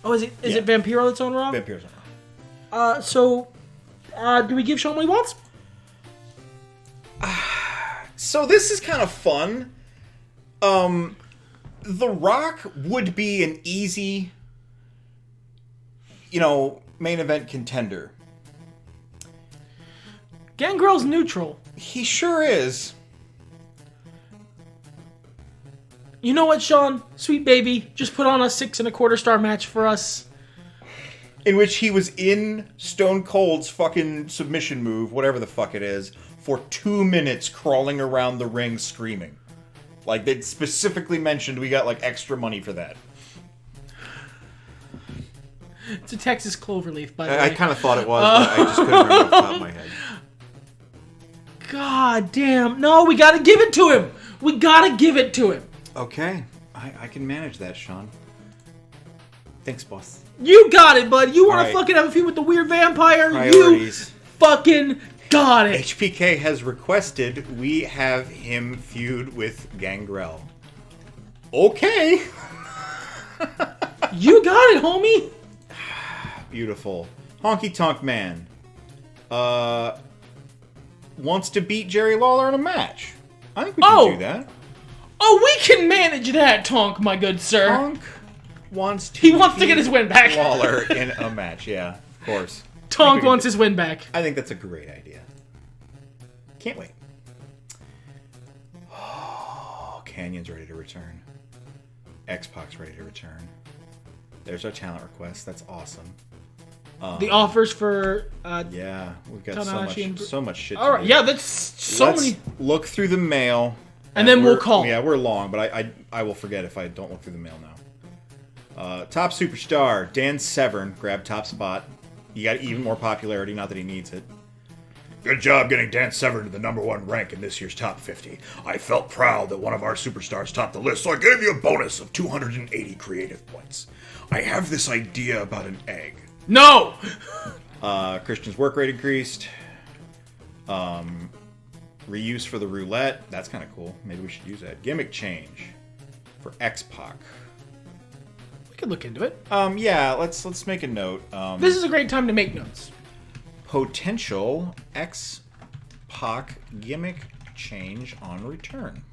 Oh, is it Vampiro that's on Raw? Vampire's on Raw. So do we give Sean what he wants? So this is kind of fun. The Rock would be an easy, main event contender. Gangrel's neutral. He sure is. You know what, Sean? Sweet baby, just put on a 6.25 star match for us. In which he was in Stone Cold's fucking submission move, whatever the fuck it is, for 2 minutes crawling around the ring screaming. Like, they specifically mentioned we got, like, extra money for that. It's a Texas cloverleaf, by the way. I kind of thought it was, but I just couldn't remember off the top of my head. God damn. No, we gotta give it to him. We gotta give it to him. Okay. I can manage that, Sean. Thanks, boss. You got it, bud. You want Right. to fucking have a feud with the weird vampire? Priorities. You fucking got it. HPK has requested we have him feud with Gangrel. Okay. You got it, homie. Beautiful. Honky Tonk Man. Wants to beat Jerry Lawler in a match. I think we can do that. Oh, we can manage that, Tonk, my good sir. Tonk wants to He wants to get his win back. Lawler in a match, yeah, of course. Tonk wants his win back. I think that's a great idea. Can't wait. Oh, Canyon's ready to return. X-Pac's ready to return. There's our talent request. That's awesome. The offers for Yeah, we've got Tanahashi so much shit. all right, yeah, that's so Let's many. look through the mail. And then we'll call. Yeah, we're long, but I will forget if I don't look through the mail now. Top superstar, Dan Severn, grabbed top spot. He got even more popularity, not that he needs it. Good job getting Dan Severn to the #1 rank in this year's top 50. I felt proud that one of our superstars topped the list, so I gave you a bonus of 280 creative points. I have this idea about an egg. No! Christian's work rate increased. Reuse for the roulette. That's kind of cool. Maybe we should use that. Gimmick change for X-Pac. We could look into it. Yeah, let's make a note. This is a great time to make notes. Potential X-Pac gimmick change on return.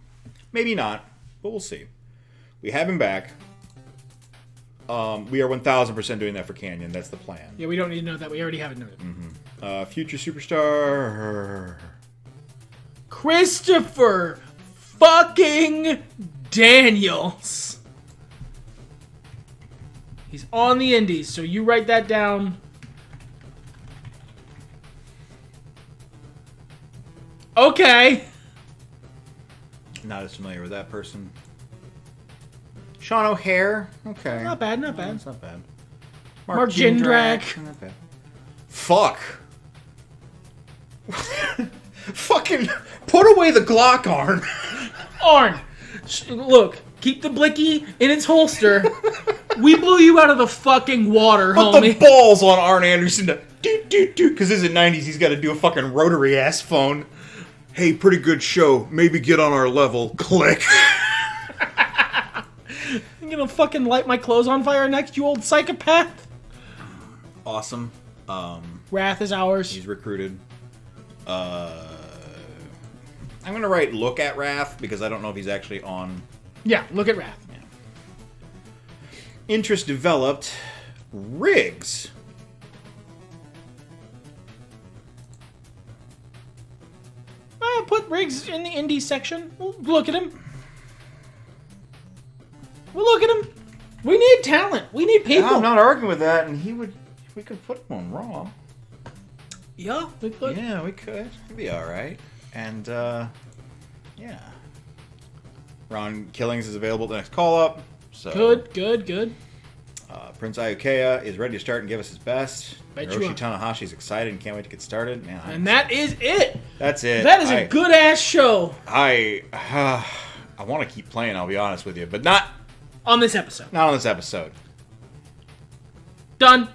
Maybe not, but we'll see. We have him back. We are 1000% doing that for Canyon. That's the plan. Yeah, we don't need to know that. We already have it noted. Future superstar. Christopher fucking Daniels. He's on the indies, so you write that down. Okay. Not as familiar with that person. Sean O'Hare. Okay. Not bad, not bad. That's not bad. Mark Jindrak. Not bad. Fuck. Fucking put away the Glock, Arn. Arn, look, keep the blicky in its holster. We blew you out of the fucking water, Put homie. the balls on Arn Anderson to do, because this is the 90s, he's got to do a fucking rotary ass phone. Hey, pretty good show. Maybe get on our level. Click. You gonna fucking light my clothes on fire next, you old psychopath? Awesome. Wrath is ours. He's recruited. I'm gonna write look at Wrath because I don't know if he's actually on. Yeah, look at Wrath. Yeah. Interest developed. Riggs. Put Riggs in the indie section. We'll look at him. We'll look at him. We need talent. We need people. I'm not arguing with that, and we could put him on Raw. Yeah, we could. Yeah, we could. It'd be alright. And, yeah. Ron Killings is available at the next call-up. So, Good. Prince Iukeya is ready to start and give us his best. Bet you Hiroshi are. Tanahashi's excited and can't wait to get started. Man, And that is it. that's it. That is a good-ass show. I want to keep playing, I'll be honest with you, but not On this episode. on this episode. Done.